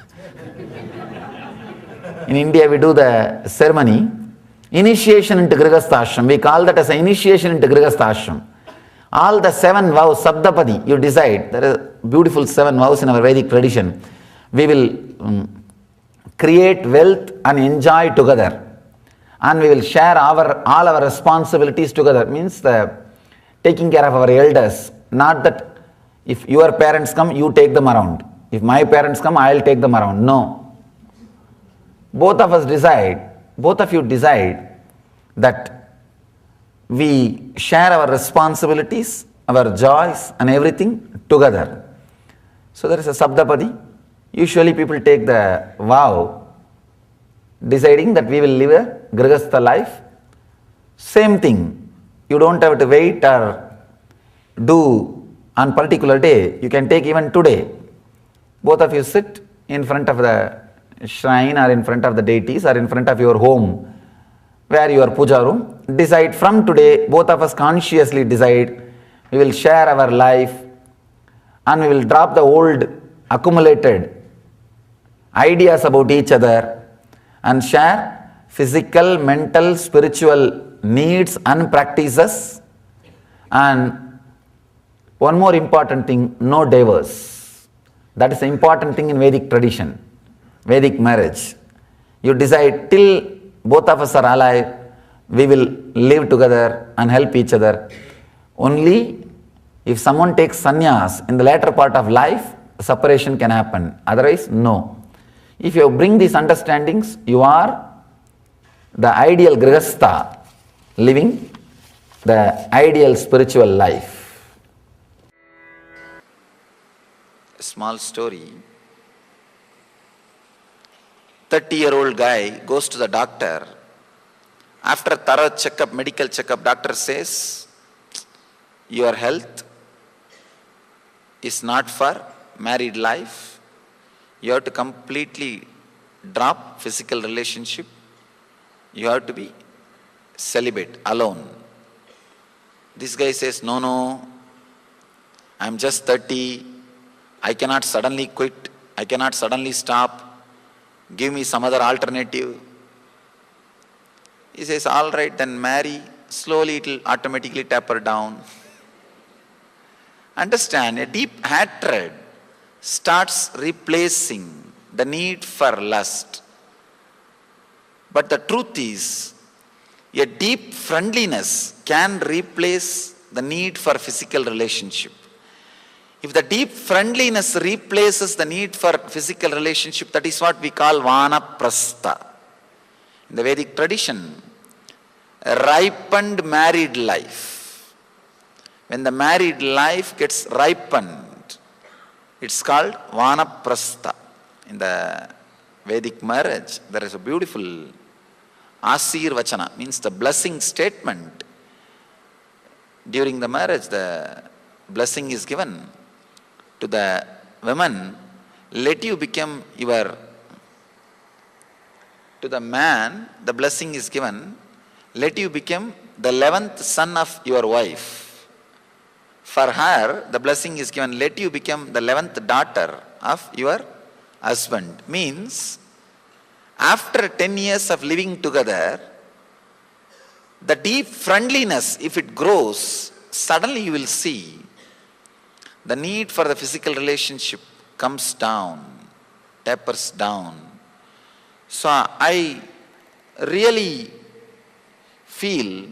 In India we do the ceremony. Initiation into Grihastha Ashram. We call that as an initiation into Grihastha Ashram. All the 7 vows, Sabdapadi, you decide. There are beautiful 7 vows in our Vedic tradition. We will create wealth and enjoy together. And we will share all our responsibilities together. Means taking care of our elders. Not that if your parents come, you take them around. If my parents come, I will take them around. No. Both of you decide that we share our responsibilities, our joys and everything together. So there is a Sabdapadi. Usually people take the vow deciding that we will live a Grihastha life. Same thing. You don't have to wait or do on particular day. You can take even today. Both of you sit in front of the shrine or in front of the deities or in front of your home where your puja room. Decide from today, both of us consciously decide we will share our life and we will drop the old accumulated ideas about each other and share physical, mental, spiritual needs and practices. And one more important thing, no divorce. That is the important thing in Vedic tradition, Vedic marriage. You decide till both of us are alive, we will live together and help each other. Only if someone takes sannyas in the later part of life, separation can happen. Otherwise, no. If you bring these understandings, you are the ideal grihastha living the ideal spiritual life. A small story. 30-year-old guy goes to the doctor. After a thorough checkup, medical checkup, doctor says, your health is not for married life. You have to completely drop physical relationship. You have to be celibate, alone. This guy says, no, I'm just 30. I cannot suddenly quit. I cannot suddenly stop. Give me some other alternative. He says, all right, then marry. Slowly it will automatically taper down. Understand, a deep hatred starts replacing the need for lust. But the truth is, a deep friendliness can replace the need for physical relationship. If the deep friendliness replaces the need for physical relationship, that is what we call vanaprastha. In the Vedic tradition, a ripened married life. When the married life gets ripened, it's called vanaprastha. In the Vedic marriage, there is a beautiful Asirvachana, means the blessing statement. During the marriage, the blessing is given to the woman, let you become your, to the man, the blessing is given, let you become the 11th son of your wife. For her, the blessing is given, let you become the 11th daughter of your husband. Means, after 10 years of living together, the deep friendliness, if it grows, suddenly you will see the need for the physical relationship comes down, tapers down. So I really feel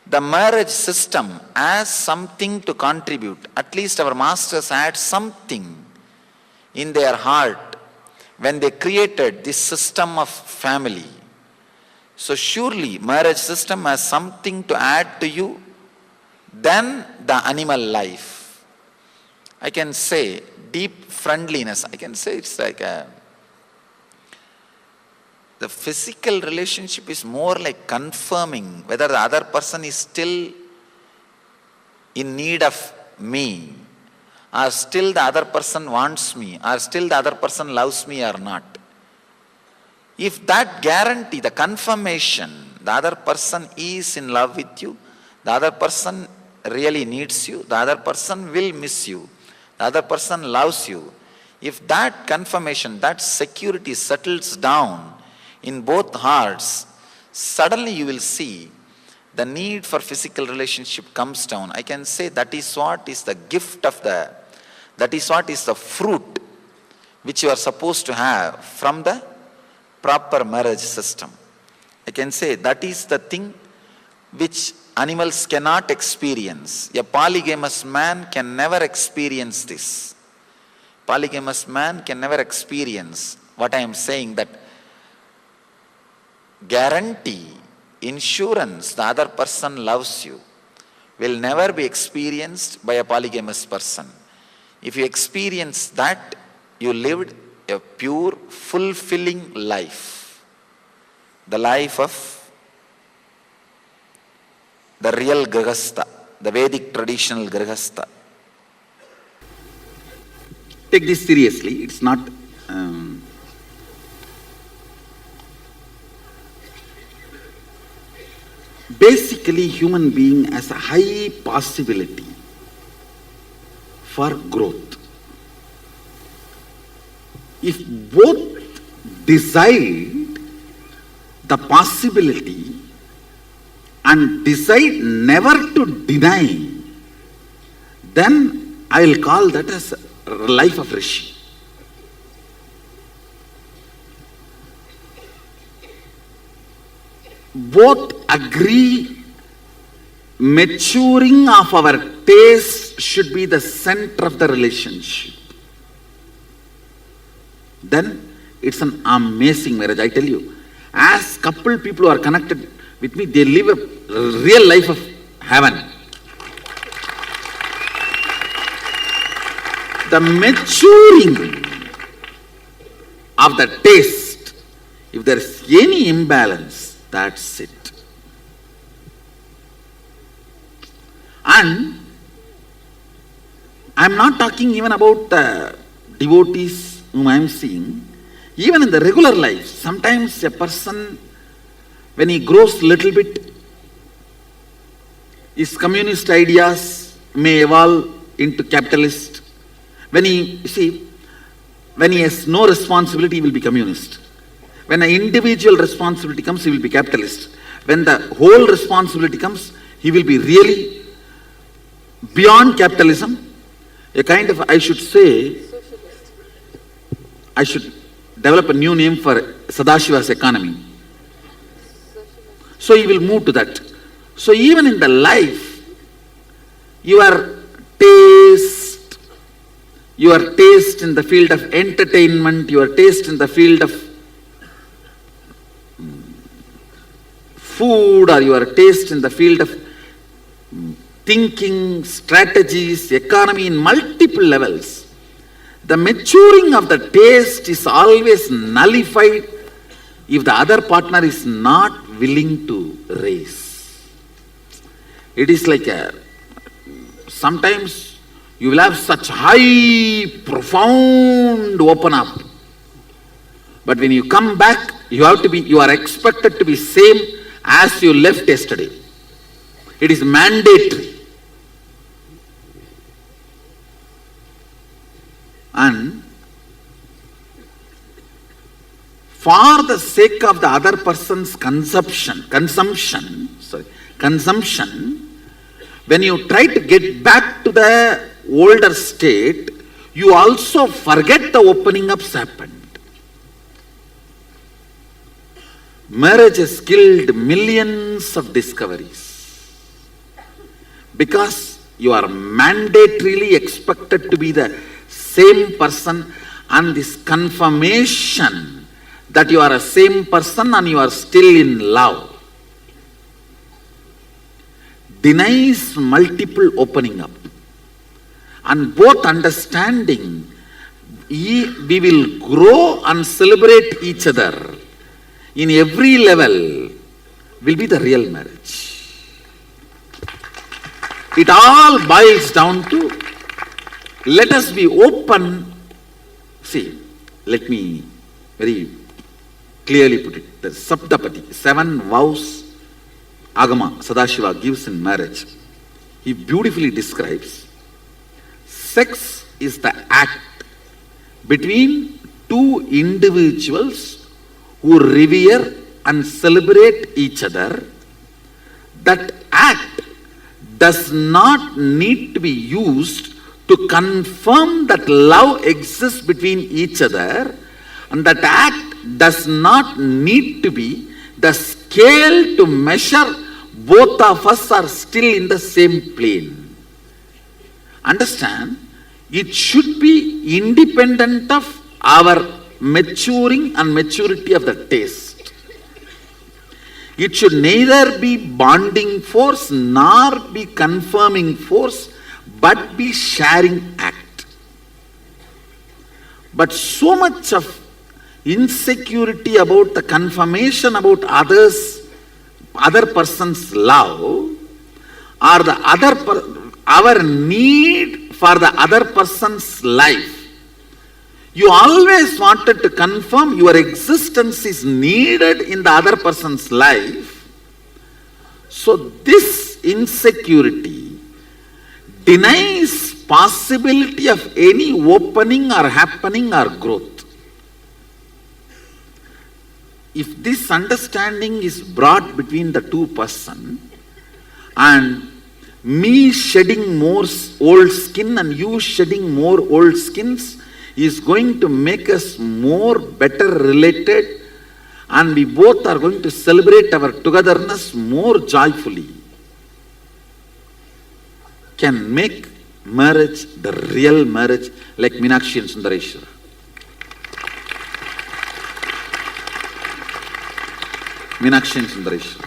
the marriage system as something to contribute. At least our masters had something in their heart when they created this system of family. So surely marriage system has something to add to you than the animal life. I can say deep friendliness. I can say it's like the physical relationship is more like confirming whether the other person is still in need of me, or still the other person wants me, or still the other person loves me or not. If that guarantee, the confirmation, the other person is in love with you, the other person really needs you, the other person will miss you, the other person loves you. If that confirmation, that security settles down in both hearts, suddenly you will see the need for physical relationship comes down. I can say that is what is the gift of that is what is the fruit which you are supposed to have from the proper marriage system. I can say that is the thing which animals cannot experience. A polygamous man can never experience this. Polygamous man can never experience what I am saying, that guarantee, insurance, the other person loves you, will never be experienced by a polygamous person. If you experience that, you lived a pure, fulfilling life. The life of the real grihastha, the Vedic traditional grihastha. Take this seriously. It's not basically human being has a high possibility for growth. If both decide the possibility and decide never to deny, then I will call that as life of Rishi. Both agree maturing of our taste should be the center of the relationship. Then it's an amazing marriage, I tell you. As couple people who are connected with me, they live a real life of heaven. The maturing of the taste, if there is any imbalance, that's it. And I am not talking even about the devotees whom I am seeing. Even in the regular life, sometimes a person, when he grows little bit, his communist ideas may evolve into capitalist. When he has no responsibility, he will be communist. When an individual responsibility comes, he will be capitalist. When the whole responsibility comes, he will be really beyond capitalism, a kind of, I should say, I should develop a new name for Sadashiva's economy. So he will move to that. So even in the life, your taste in the field of entertainment, your taste in the field of food, or your taste in the field of thinking, strategies, economy in multiple levels, the maturing of the taste is always nullified if the other partner is not willing to raise. It is like sometimes you will have such high, profound open up. But when you come back, you are expected to be same as you left yesterday. It is mandatory. And for the sake of the other person's consumption, when you try to get back to the older state, you also forget the opening ups happened. Marriage has killed millions of discoveries because you are mandatorily expected to be the same person, and this confirmation that you are a same person and you are still in love denies multiple opening up. And both understanding, we will grow and celebrate each other in every level, will be the real marriage. It all boils down to, let us be open. See, let me very clearly put it. The Saptapati, 7 vows Agama Sadashiva gives in marriage. He beautifully describes, sex is the act between two individuals who revere and celebrate each other. That act does not need to be used to confirm that love exists between each other, and that act does not need to be the scale to measure both of us are still in the same plane. Understand, it should be independent of our maturing and maturity of the taste. It should neither be bonding force nor be confirming force, but be sharing act. But so much of insecurity about the confirmation about other person's love, or our need for the other person's life. You always wanted to confirm your existence is needed in the other person's life. So this insecurity denies possibility of any opening or happening or growth. If this understanding is brought between the two persons, and me shedding more old skin and you shedding more old skins is going to make us more better related, and we both are going to celebrate our togetherness more joyfully, can make marriage the real marriage, like Meenakshi and Sundareshwara. Meenakshi and Sundaresh.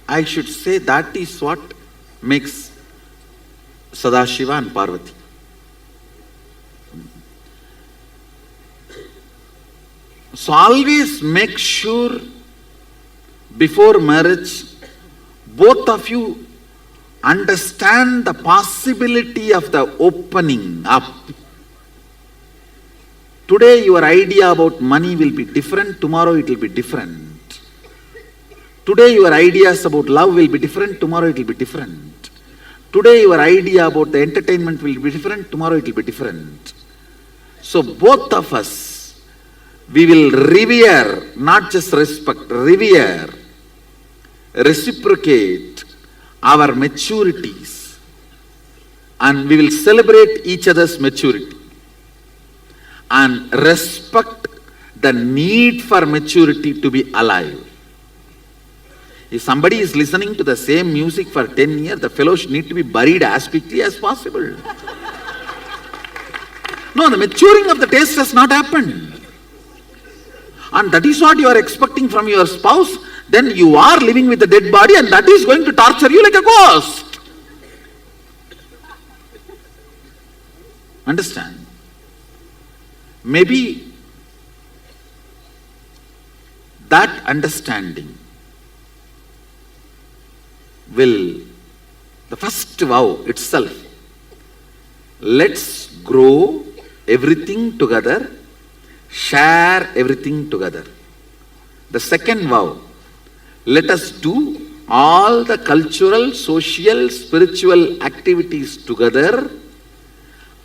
I should say that is what makes Sadashiva and Parvati. So always make sure before marriage, both of you understand the possibility of the opening up. Today your idea about money will be different, tomorrow it will be different. Today your ideas about love will be different, tomorrow it will be different. Today your idea about the entertainment will be different, tomorrow it will be different. So both of us, we will revere, not just respect, revere, reciprocate our maturities, and we will celebrate each other's maturity and respect the need for maturity to be alive. If somebody is listening to the same music for 10 years, the fellow should need to be buried as quickly as possible. No, the maturing of the taste has not happened. And that is what you are expecting from your spouse, then you are living with a dead body and that is going to torture you like a ghost. Understand? Maybe that understanding will, the first vow itself, let's grow everything together, share everything together. The second vow, let us do all the cultural, social, spiritual activities together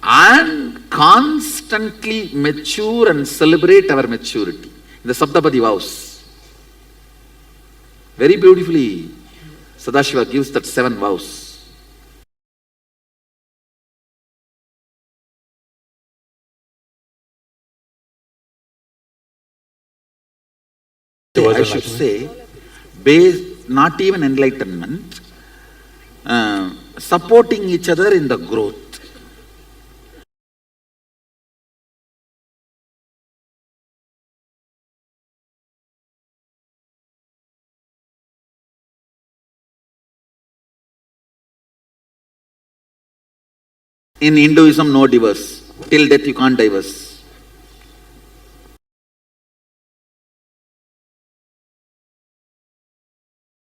and constantly mature and celebrate our maturity. The Saptapadi vows. Very beautifully, Sadashiva gives that 7 vows. I should say, based, not even enlightenment, supporting each other in the growth. In Hinduism, no divorce. Till death you can't divorce.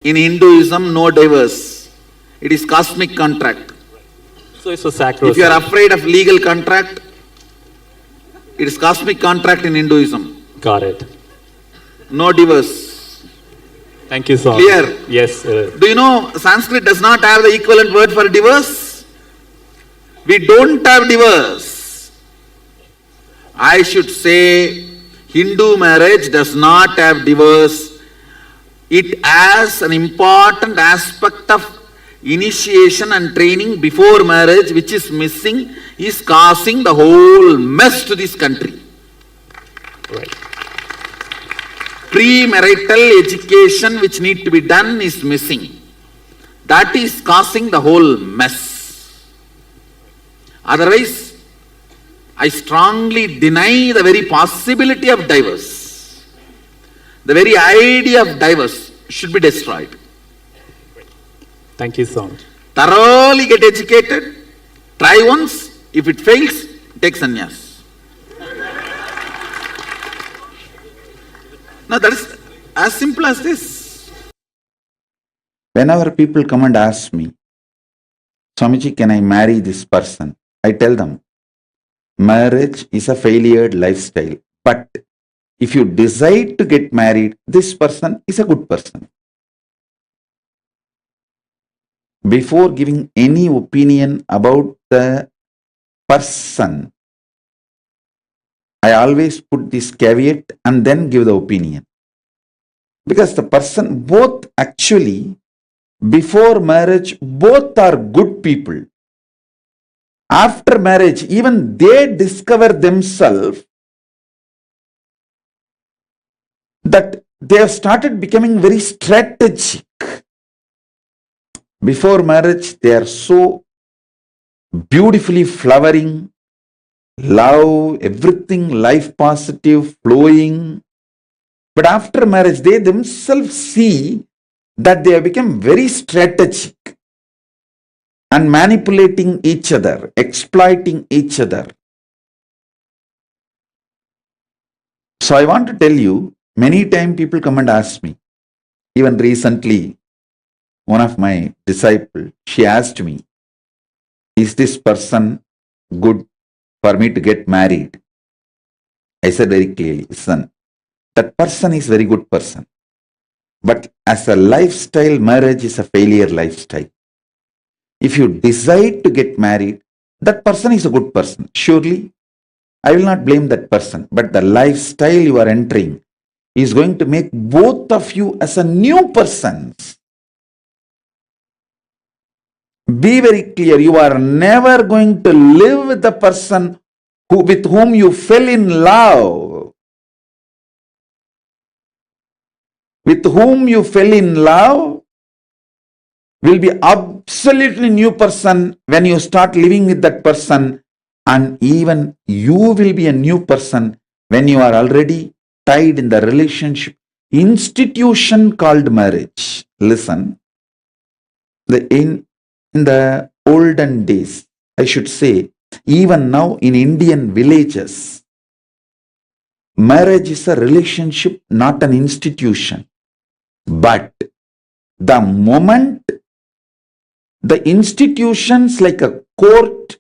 In Hinduism, no divorce. It is cosmic contract. So it's a sacrosanct. If you are afraid of legal contract, it is cosmic contract in Hinduism. Got it. No divorce. Thank you, sir. Clear? Yes. Do you know Sanskrit does not have the equivalent word for divorce? We don't have divorce. I should say Hindu marriage does not have divorce. It has an important aspect of initiation and training before marriage, which is missing, is causing the whole mess to this country. Right. Premarital education which need to be done is missing. That is causing the whole mess. Otherwise, I strongly deny the very possibility of divorce. The very idea of divorce should be destroyed. Thank you so much. Thoroughly get educated, try once, if it fails, take sannyas. Now that is as simple as this. Whenever people come and ask me, Swamiji, can I marry this person? I tell them, marriage is a failure lifestyle. But if you decide to get married, this person is a good person. Before giving any opinion about the person, I always put this caveat and then give the opinion. Because the person, both actually, before marriage, both are good people. After marriage, even they discover themselves that they have started becoming very strategic. Before marriage, they are so beautifully flowering, love, everything life positive, flowing. But after marriage, they themselves see that they have become very strategic and manipulating each other, exploiting each other. So I want to tell you, many times people come and ask me, even recently, one of my disciples, she asked me, is this person good for me to get married? I said very clearly, son, that person is very good person. But as a lifestyle, marriage is a failure lifestyle. If you decide to get married, that person is a good person. Surely, I will not blame that person. But the lifestyle you are entering is going to make both of you as a new persons. Be very clear. You are never going to live with the person with whom you fell in love. With whom you fell in love will be absolutely new person when you start living with that person, and even you will be a new person when you are already tied in the relationship institution called marriage. Listen, in the olden days, I should say, even now in Indian villages, marriage is a relationship, not an institution. But the moment the institutions like a court,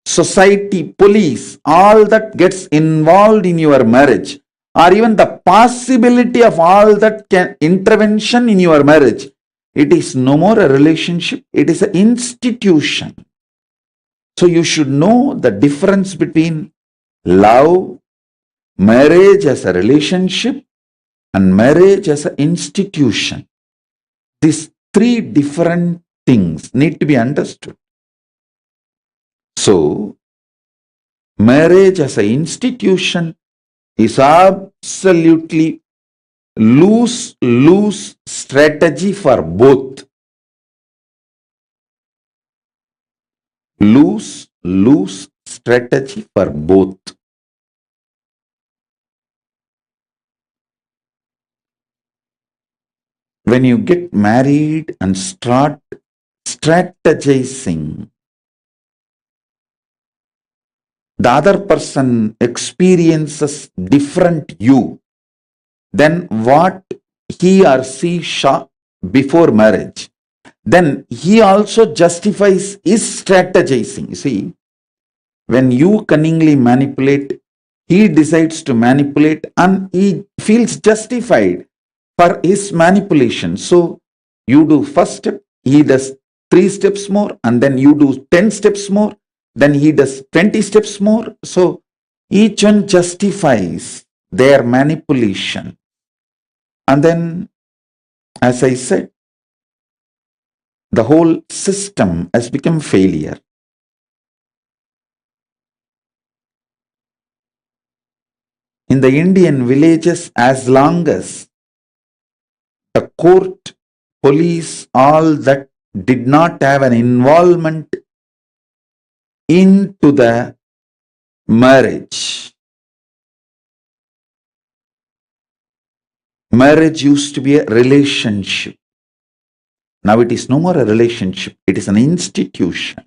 society, police, all that gets involved in your marriage, or even the possibility of all that intervention in your marriage, it is no more a relationship, it is an institution. So you should know the difference between love, marriage as a relationship, and marriage as an institution. These three different things need to be understood. So, marriage as an institution is absolutely lose strategy for both. Lose strategy for both. When you get married and start strategizing, the other person experiences different you than what he or she saw before marriage. Then he also justifies his strategizing. You see, when you cunningly manipulate, he decides to manipulate and he feels justified for his manipulation. So you do first step, he does 3 steps more, and then you do 10 steps more, then he does 20 steps more. So each one justifies their manipulation. And then, as I said, the whole system has become failure. In the Indian villages, as long as the court, police, all that did not have an involvement into the marriage. Marriage used to be a relationship. Now it is no more a relationship, it is an institution.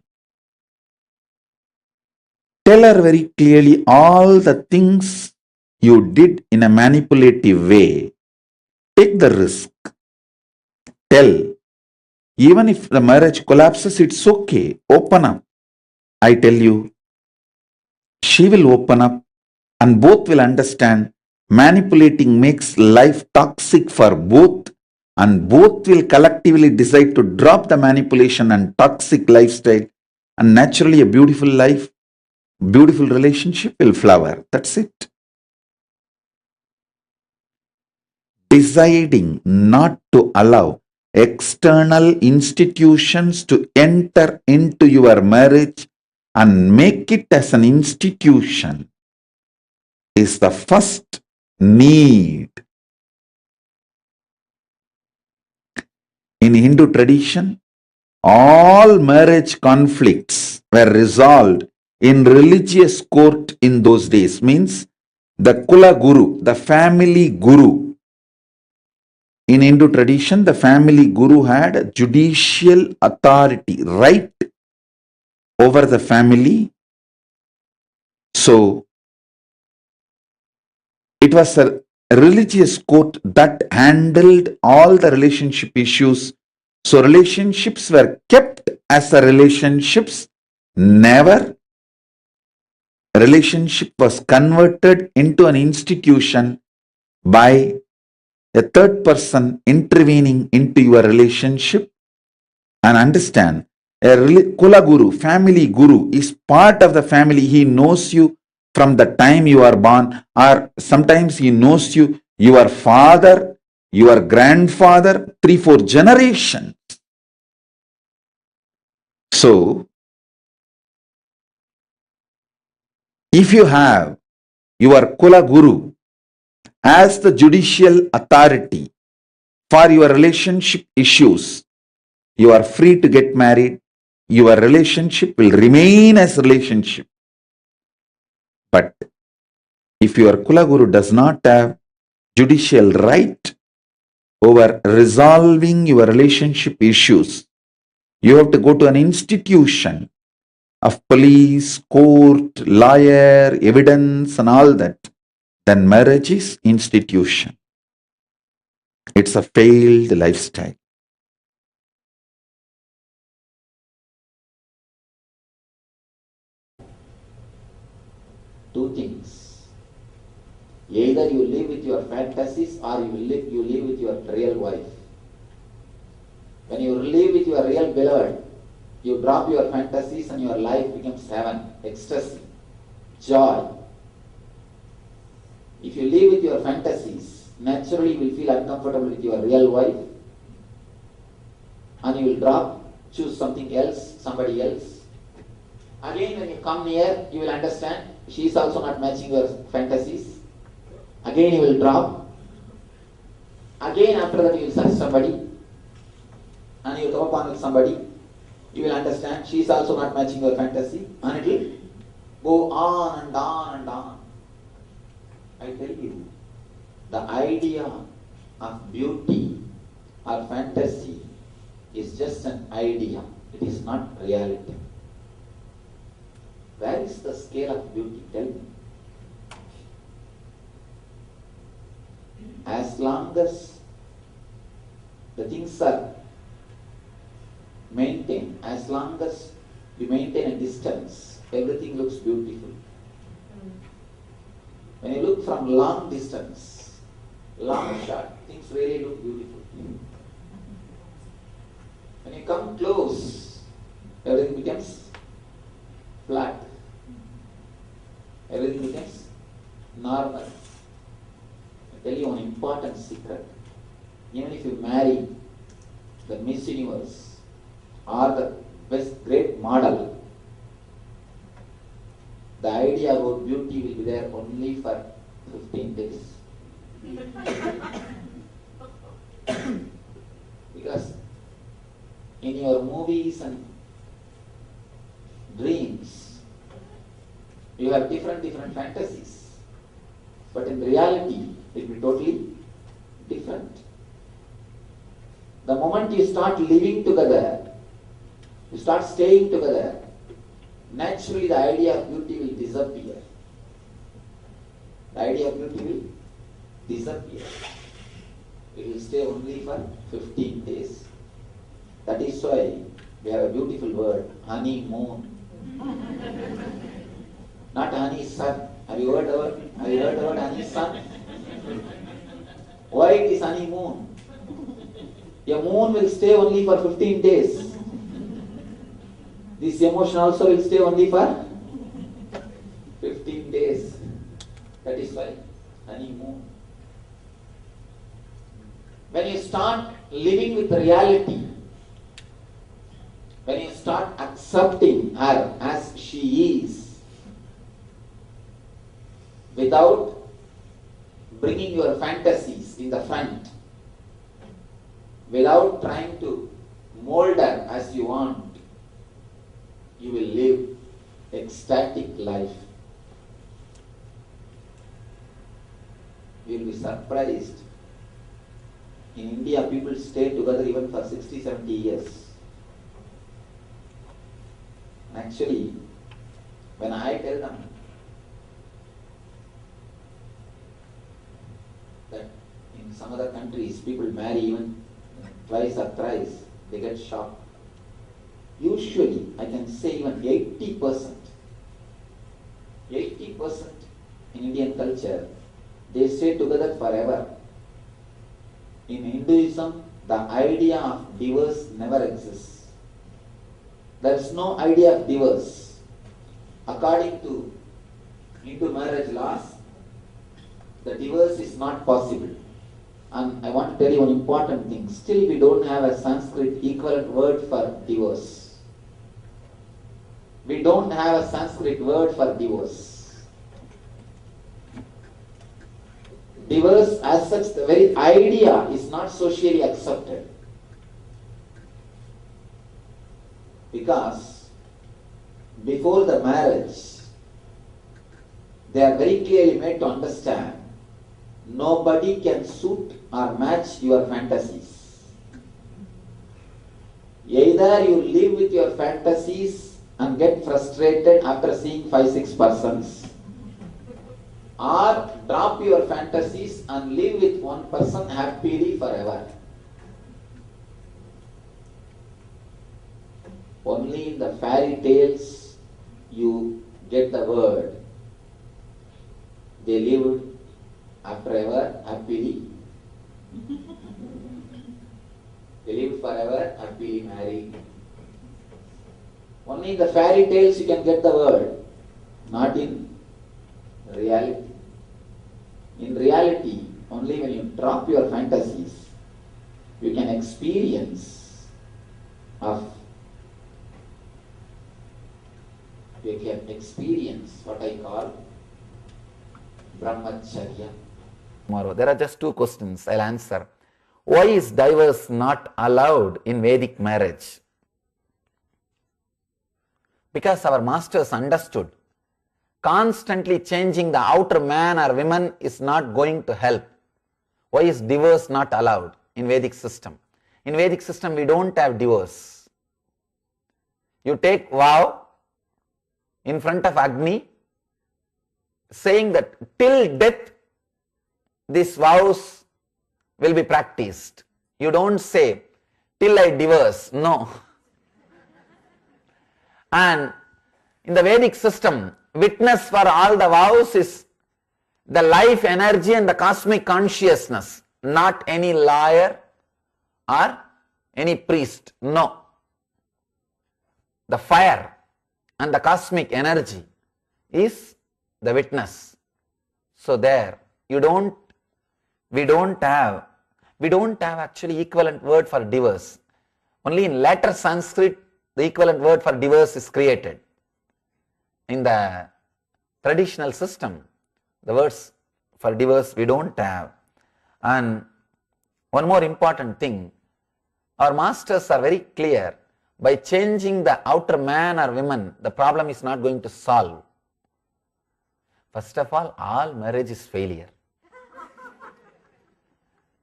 Tell her very clearly all the things you did in a manipulative way. Take the risk. Tell. Even if the marriage collapses, it's okay. Open up. I tell you, she will open up and both will understand manipulating makes life toxic for both, and both will collectively decide to drop the manipulation and toxic lifestyle, and naturally a beautiful life, beautiful relationship will flower. That's it. Deciding not to allow external institutions to enter into your marriage and make it as an institution is the first need. In Hindu tradition, all marriage conflicts were resolved in religious court in those days. Means the Kula Guru, the family Guru. In Hindu tradition, the family Guru had judicial authority, right over the family. So it was a religious court that handled all the relationship issues. So relationships were kept as the relationships. Never a relationship was converted into an institution by a third person intervening into your relationship. And understand, a Kula Guru, family Guru, is part of the family. He knows you from the time you are born, or sometimes he knows you, your father, your grandfather, 3-4 generations. So, if you have your Kula Guru as the judicial authority for your relationship issues, you are free to get married. Your relationship will remain as relationship. But if your Kula Guru does not have judicial right over resolving your relationship issues, you have to go to an institution of police, court, lawyer, evidence and all that. Then marriage is institution. It's a failed lifestyle. Two things. Either you live with your fantasies or you live with your real wife. When you live with your real beloved, you drop your fantasies and your life becomes heaven, ecstasy, joy. If you live with your fantasies, naturally you will feel uncomfortable with your real wife and you will choose something else, somebody else. Again, when you come near, you will understand she is also not matching your fantasies. Again, you will drop. Again, after that, you will search somebody and you come upon with somebody. You will understand she is also not matching your fantasy, and it will go on and on and on. I tell you, the idea of beauty or fantasy is just an idea. It is not reality. Where is the scale of beauty? Tell me. As long as the things are maintained, as long as you maintain a distance, everything looks beautiful. When you look from long distance, long shot, things really look beautiful. When you come close, everything becomes flat. Everything becomes normal. I tell you one important secret. Even if you marry the Miss Universe or the best great model, the idea about beauty will be there only for 15 days. Because in your movies and dreams, you have different fantasies. But in reality, it will be totally different. The moment you start living together, you start staying together, naturally the idea of beauty will disappear. The idea of beauty will disappear. It will stay only for 15 days. That is why we have a beautiful word, honeymoon. Not honey sun. Have you heard the word honey sun? Why it is honeymoon? Your moon will stay only for 15 days. This emotion also will stay only for 15 days. That is why honeymoon. When you start living with reality, when you start accepting her as she is, without bringing your fantasies in the front, without trying to mold her as you want, you will live ecstatic life. You will be surprised. In India, people stay together even for 60, 70 years. Actually, when I tell them that in some other countries people marry even twice or thrice, they get shocked. Usually, I can say even 80% in Indian culture, they stay together forever. In Hinduism, the idea of divorce never exists. There is no idea of divorce. According to Hindu marriage laws, the divorce is not possible. And I want to tell you one important thing. Still, we don't have a Sanskrit equivalent word for divorce. We don't have a Sanskrit word for divorce. Divorce as such, the very idea is not socially accepted. Because before the marriage, they are very clearly made to understand nobody can suit or match your fantasies. Either you live with your fantasies and get frustrated after seeing 5-6 persons, or drop your fantasies and live with one person happily forever. Only in the fairy tales you get the word. They lived forever happily. They lived forever happily married. Only in the fairy tales you can get the word, not in reality. In reality, only when you drop your fantasies, you can experience what I call brahmacharya. Tomorrow, there are just two questions I'll answer. Why is divorce not allowed in Vedic marriage? Because our masters understood constantly changing the outer man or woman is not going to help. Why is divorce not allowed in Vedic system? In Vedic system, we don't have divorce. You take vow in front of Agni, saying that till death these vows will be practiced. You don't say till I divorce. No. And in the Vedic system, witness for all the vows is the life energy and the cosmic consciousness, not any lawyer or any priest. No. The fire and the cosmic energy is the witness. So there, we don't have actually equivalent word for divorce. Only in later Sanskrit, the equivalent word for divorce is created. In the traditional system, the words for divorce we don't have. And one more important thing, our masters are very clear, by changing the outer man or woman, the problem is not going to solve. First of all marriage is failure.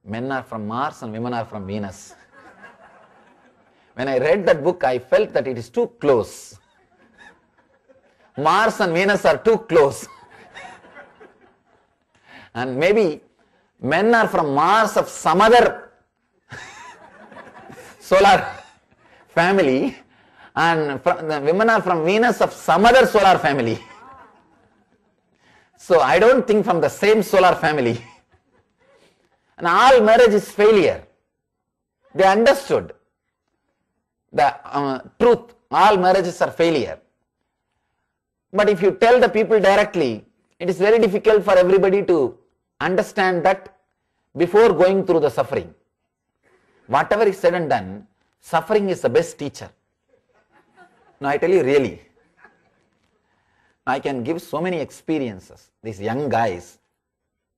Men are from Mars and women are from Venus. When I read that book, I felt that it is too close. Mars and Venus are too close. And maybe men are from Mars of some other solar family, and the women are from Venus of some other solar family. So I don't think from the same solar family. And all marriage is failure. They understood the truth. All marriages are failure. But if you tell the people directly, it is very difficult for everybody to understand that before going through the suffering. Whatever is said and done, suffering is the best teacher. Now I tell you really, I can give so many experiences. These young guys,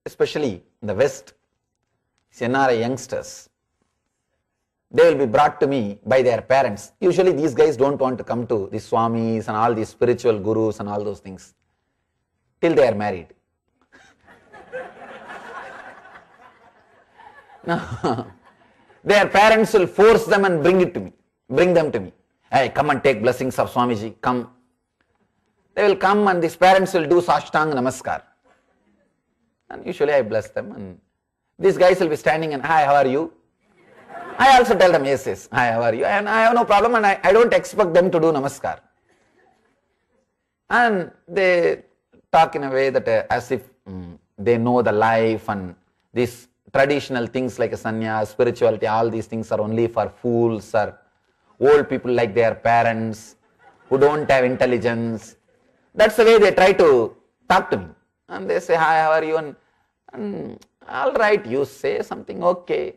especially in the West, NRI youngsters, they will be brought to me by their parents. Usually these guys don't want to come to the Swamis and all these spiritual gurus and all those things till they are married. No. Their parents will force them and bring them to me. Hey, come and take blessings of Swamiji, come. They will come and these parents will do Sashtang Namaskar. And usually I bless them, and these guys will be standing and, hi, how are you? I also tell them, yes, hi, how are you? And I have no problem, and I don't expect them to do Namaskar. And they talk in a way that as if they know the life, and these traditional things like a sannyas, spirituality, all these things are only for fools or old people like their parents who don't have intelligence. That's the way they try to talk to me. And they say, hi, how are you? And all right, you say something, okay.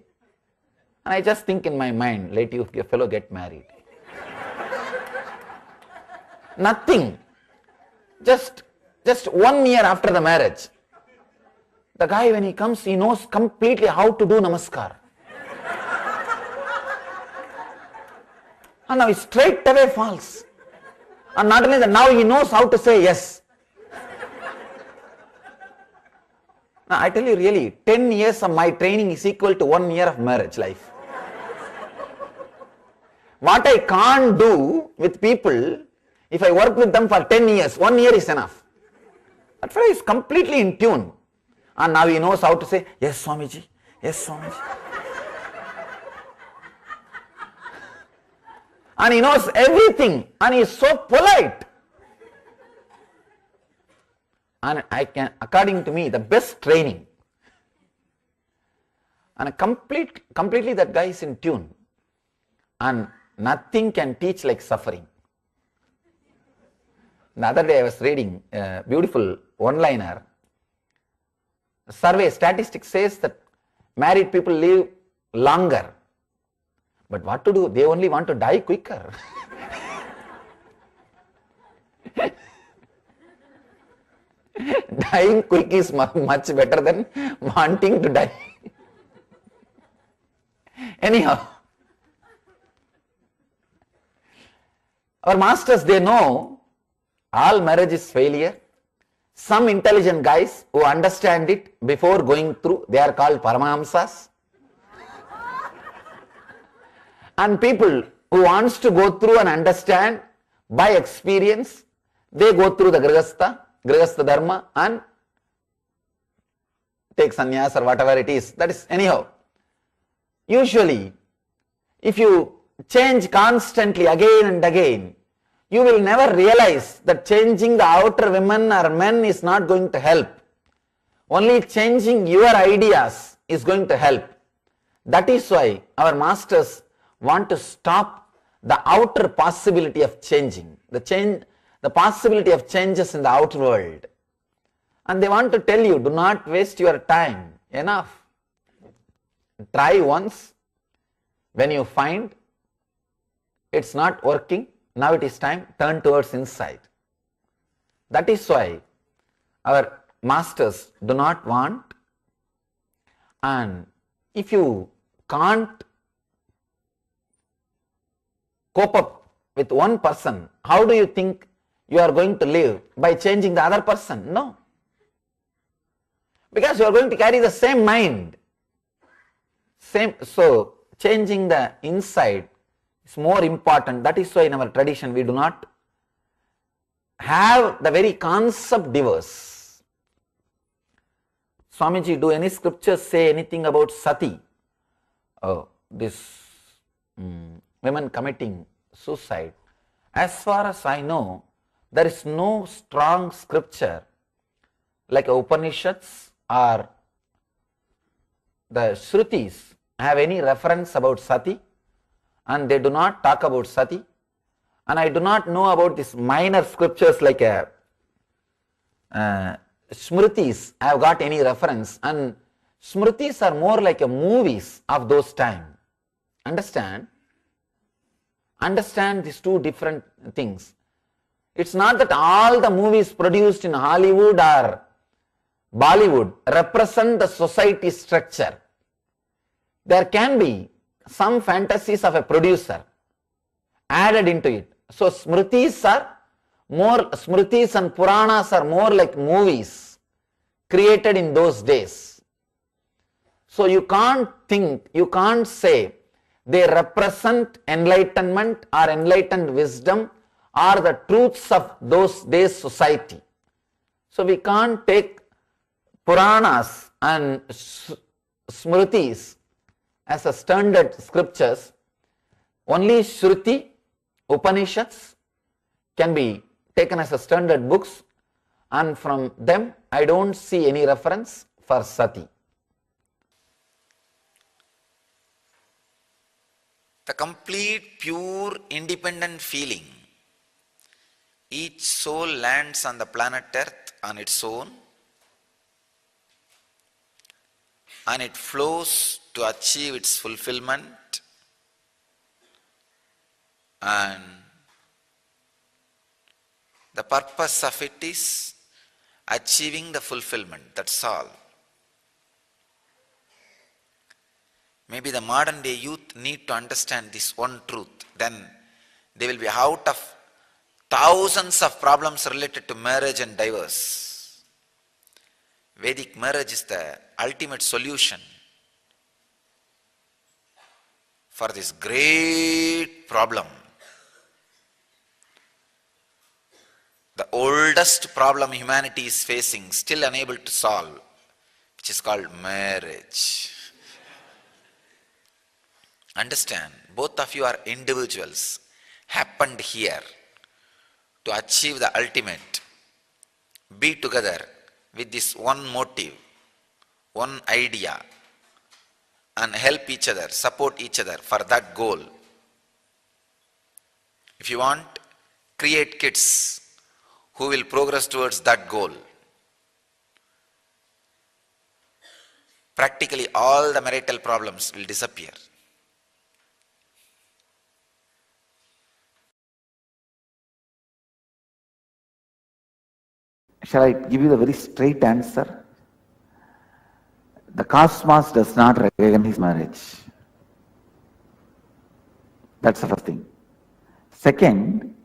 And I just think in my mind, let your fellow get married. Nothing. Just 1 year after the marriage, the guy, when he comes, he knows completely how to do Namaskar. And now he straight away falls. And not only that, now he knows how to say yes. Now I tell you really, 10 years of my training is equal to 1 year of marriage life. What I can't do with people, if I work with them for 10 years, 1 year is enough. That fellow is completely in tune. And now he knows how to say, yes, Swamiji, yes, Swamiji. And he knows everything, and he is so polite. And according to me, the best training. And completely that guy is in tune. And nothing can teach like suffering. The other day I was reading a beautiful one-liner. Survey statistics says that married people live longer. But what to do? They only want to die quicker. Dying quick is much better than wanting to die. Anyhow, our masters, they know all marriage is failure. Some intelligent guys who understand it before going through, they are called Paramahamsas. And people who wants to go through and understand by experience, they go through the Grihastha Dharma and take sannyas or whatever it is. That is anyhow. Usually, if you change constantly again and again, you will never realize that changing the outer women or men is not going to help. Only changing your ideas is going to help. That is why our masters want to stop the outer possibility of changing, the possibility of changes in the outer world. And they want to tell you, do not waste your time. Enough. Try once. When you find it's not working, now it is time, turn towards inside. That is why our masters do not want, and if you can't cope up with one person, how do you think you are going to live? By changing the other person? No. Because you are going to carry the same mind. So changing the inside is more important. That is why in our tradition we do not have the very concept diverse. Swamiji, do any scriptures say anything about sati? This women committing suicide. As far as I know, there is no strong scripture like Upanishads or the Shrutis have any reference about sati, and they do not talk about sati. And I do not know about these minor scriptures like Smritis have got any reference, and Smritis are more like movies of those time. Understand these two different things. It's not that all the movies produced in Hollywood or Bollywood represent the society structure. There can be some fantasies of a producer added into it. So smritis and Puranas are more like movies created in those days. So you can't say they represent enlightenment or enlightened wisdom or the truths of those days society. So we can't take Puranas and Smritis as a standard scriptures. Only Shruti, Upanishads can be taken as a standard books, and from them I don't see any reference for Sati. The complete, pure, independent feeling. Each soul lands on the planet Earth on its own, and it flows to achieve its fulfillment, and the purpose of it is achieving the fulfillment, that's all. Maybe the modern day youth need to understand this one truth, then they will be out of thousands of problems related to marriage and divorce. Vedic marriage is the ultimate solution for this great problem. The oldest problem humanity is facing, still unable to solve, which is called marriage. Understand, both of you are individuals, happened here to achieve the ultimate. Be together with this one motive, one idea, and help each other, support each other for that goal. If you want, create kids who will progress towards that goal. Practically all the marital problems will disappear. Shall I give you the very straight answer? The cosmos does not recognize marriage. That's the first thing. Second,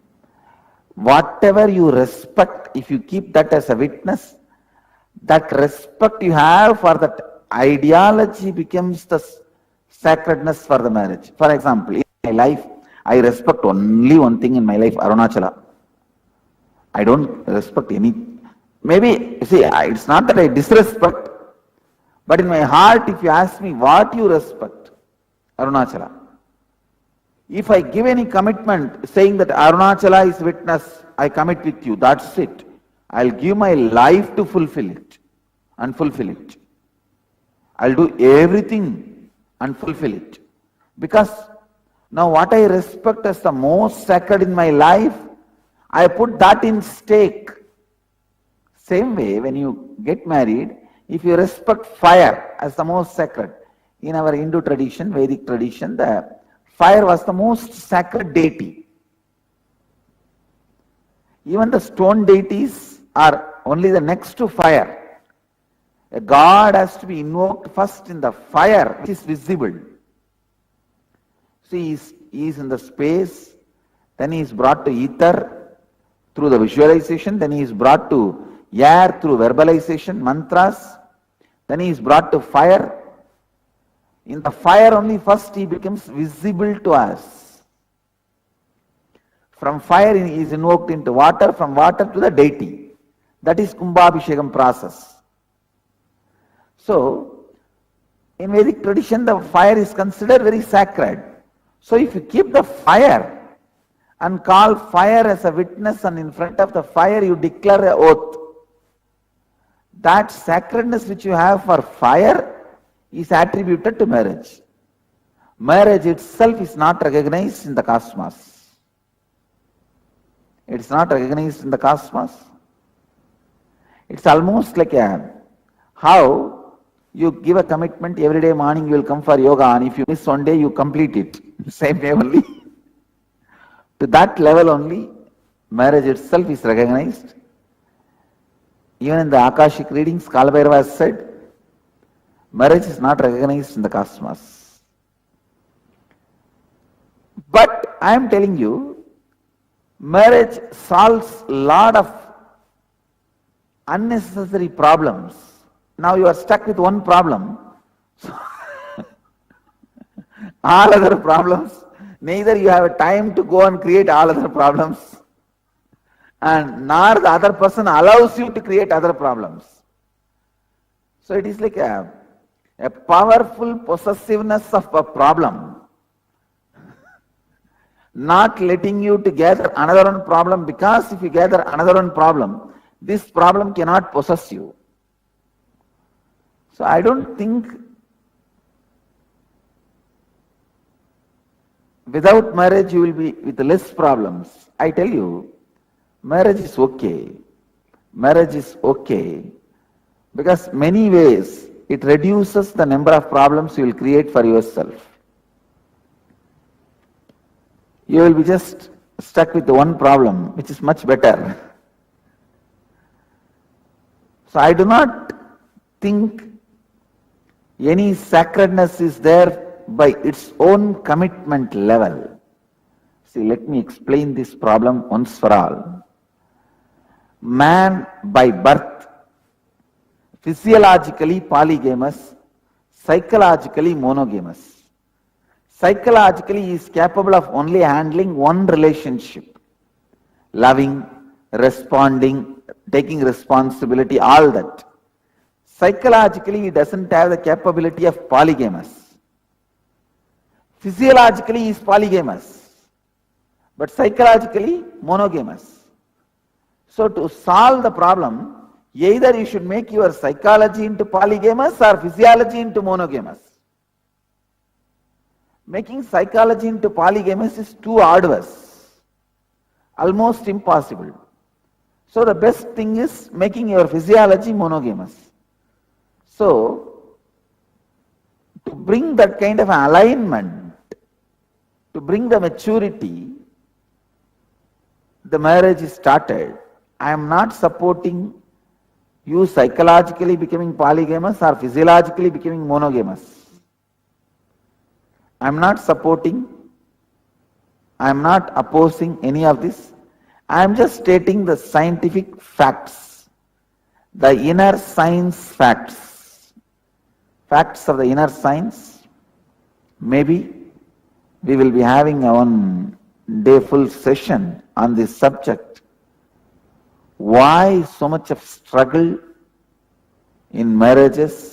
whatever you respect, if you keep that as a witness, that respect you have for that ideology becomes the sacredness for the marriage. For example, in my life, I respect only one thing in my life, Arunachala. I don't respect any. Maybe, see, it's not that I disrespect, but in my heart, if you ask me what you respect, Arunachala. If I give any commitment saying that Arunachala is witness, I commit with you, that's it. I'll give my life to fulfill it and fulfill it. I'll do everything and fulfill it. Because now what I respect as the most sacred in my life, I put that in stake. Same way, when you get married, if you respect fire as the most sacred, in our Hindu tradition, Vedic tradition, the fire was the most sacred deity. Even the stone deities are only the next to fire. A god has to be invoked first in the fire, which is visible. See, he is in the space, then he is brought to ether through the visualization, then he is brought to air through verbalization, mantras, then he is brought to fire. In the fire only first he becomes visible to us. From fire he is invoked into water, from water to the deity. That is Kumbhabhishekam process. So, in Vedic tradition the fire is considered very sacred. So if you keep the fire and call fire as a witness, and in front of the fire you declare an oath, that sacredness which you have for fire is attributed to marriage. Marriage itself is not recognized in the cosmos. It's not recognized in the cosmos. It's almost like how you give a commitment, every day morning you will come for yoga, and if you miss one day you complete it. Same way only. To that level only, marriage itself is recognized. Even in the Akashic readings, Kalabhairava has said, marriage is not recognized in the cosmos. But I am telling you, marriage solves a lot of unnecessary problems. Now you are stuck with one problem. All other problems, neither you have time to go and create all other problems, and nor the other person allows you to create other problems. So it is like a powerful possessiveness of a problem, not letting you to gather another one problem, because if you gather another one problem, this problem cannot possess you. So I don't think without marriage you will be with less problems. I tell you, marriage is okay. Marriage is okay because many ways it reduces the number of problems you will create for yourself. You will be just stuck with one problem, which is much better. So I do not think any sacredness is there by its own commitment level. See, let me explain this problem once for all. Man by birth, physiologically polygamous, psychologically monogamous. Psychologically he is capable of only handling one relationship, loving, responding, taking responsibility, all that. Psychologically he doesn't have the capability of polygamous. Physiologically he is polygamous, but psychologically monogamous. So to solve the problem, either you should make your psychology into polygamous or physiology into monogamous. Making psychology into polygamous is too arduous, almost impossible. So the best thing is making your physiology monogamous. So to bring that kind of alignment, to bring the maturity, the marriage is started. I am not supporting you psychologically becoming polygamous or physiologically becoming monogamous. I am not supporting, I am not opposing any of this. I am just stating the scientific facts, the inner science facts, facts of the inner science. Maybe we will be having a one-day full session on this subject. Why so much of struggle in marriages?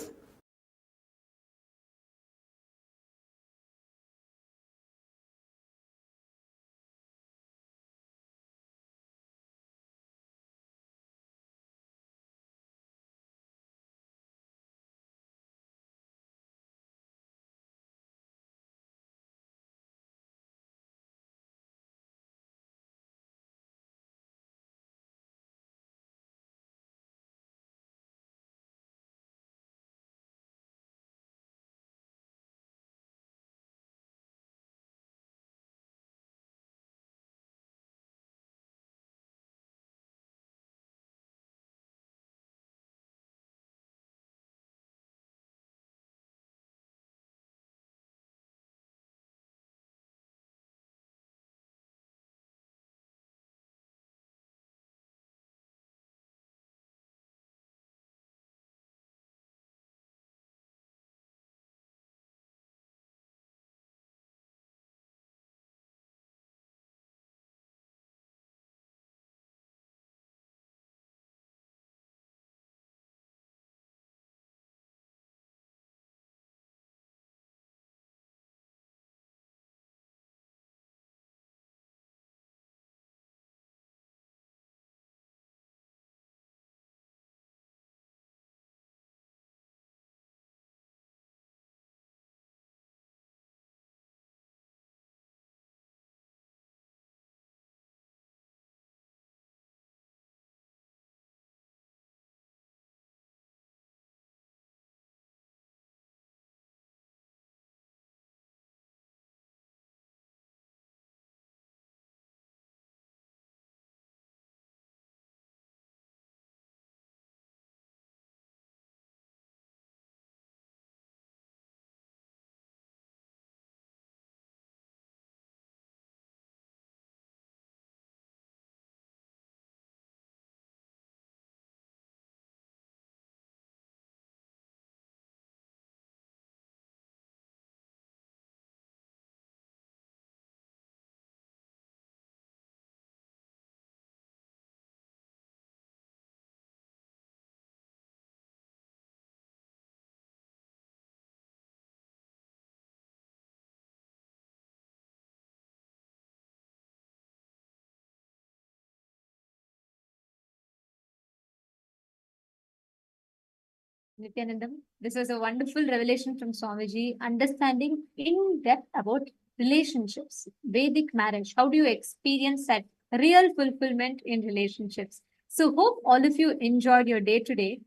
Nityanandam. This was a wonderful revelation from Swamiji, understanding in depth about relationships, Vedic marriage. How do you experience that real fulfillment in relationships? So, hope all of you enjoyed your day today.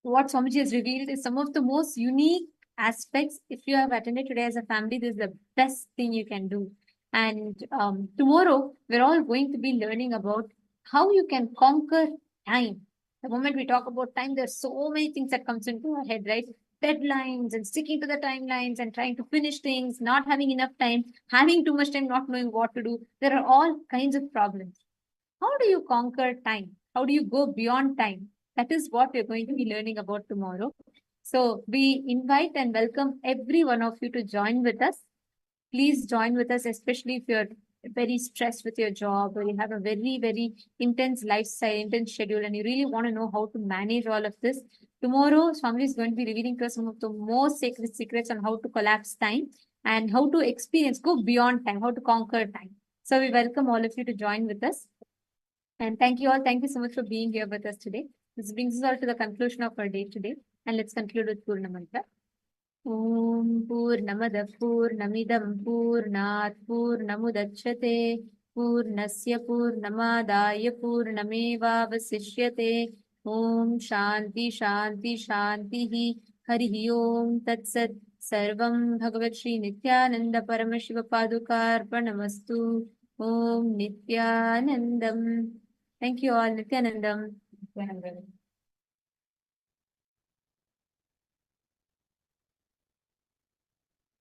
What Swamiji has revealed is some of the most unique aspects. If you have attended today as a family, this is the best thing you can do. And tomorrow, we're all going to be learning about how you can conquer time. The moment we talk about time, there's so many things that comes into our head, right? Deadlines and sticking to the timelines and trying to finish things, not having enough time, having too much time, not knowing what to do. There are all kinds of problems. How do you conquer time? How do you go beyond time? That is what we're going to be learning about tomorrow. So we invite and welcome every one of you to join with us. Please join with us, especially if you're very stressed with your job or you have a very, very intense lifestyle, intense schedule, and you really want to know how to manage all of this. Tomorrow, Swami is going to be revealing to us some of the most sacred secrets on how to collapse time and how to experience, go beyond time, how to conquer time. So we welcome all of you to join with us. And thank you all. Thank you so much for being here with us today. This brings us all to the conclusion of our day today. And let's conclude with Purna Mantra. Om Purnamada Purnamidam Purnat Purnamudachyate Purnasya Purnamadaya Purnameva Vasishyate Om Shanti Shanti Shanti Hari Om Tat Sat Sarvam Bhagavat Shri Nityananda Paramashiva Padukarpanamastu Om Nityanandam. Thank you all. Nityanandam. Nityanandam.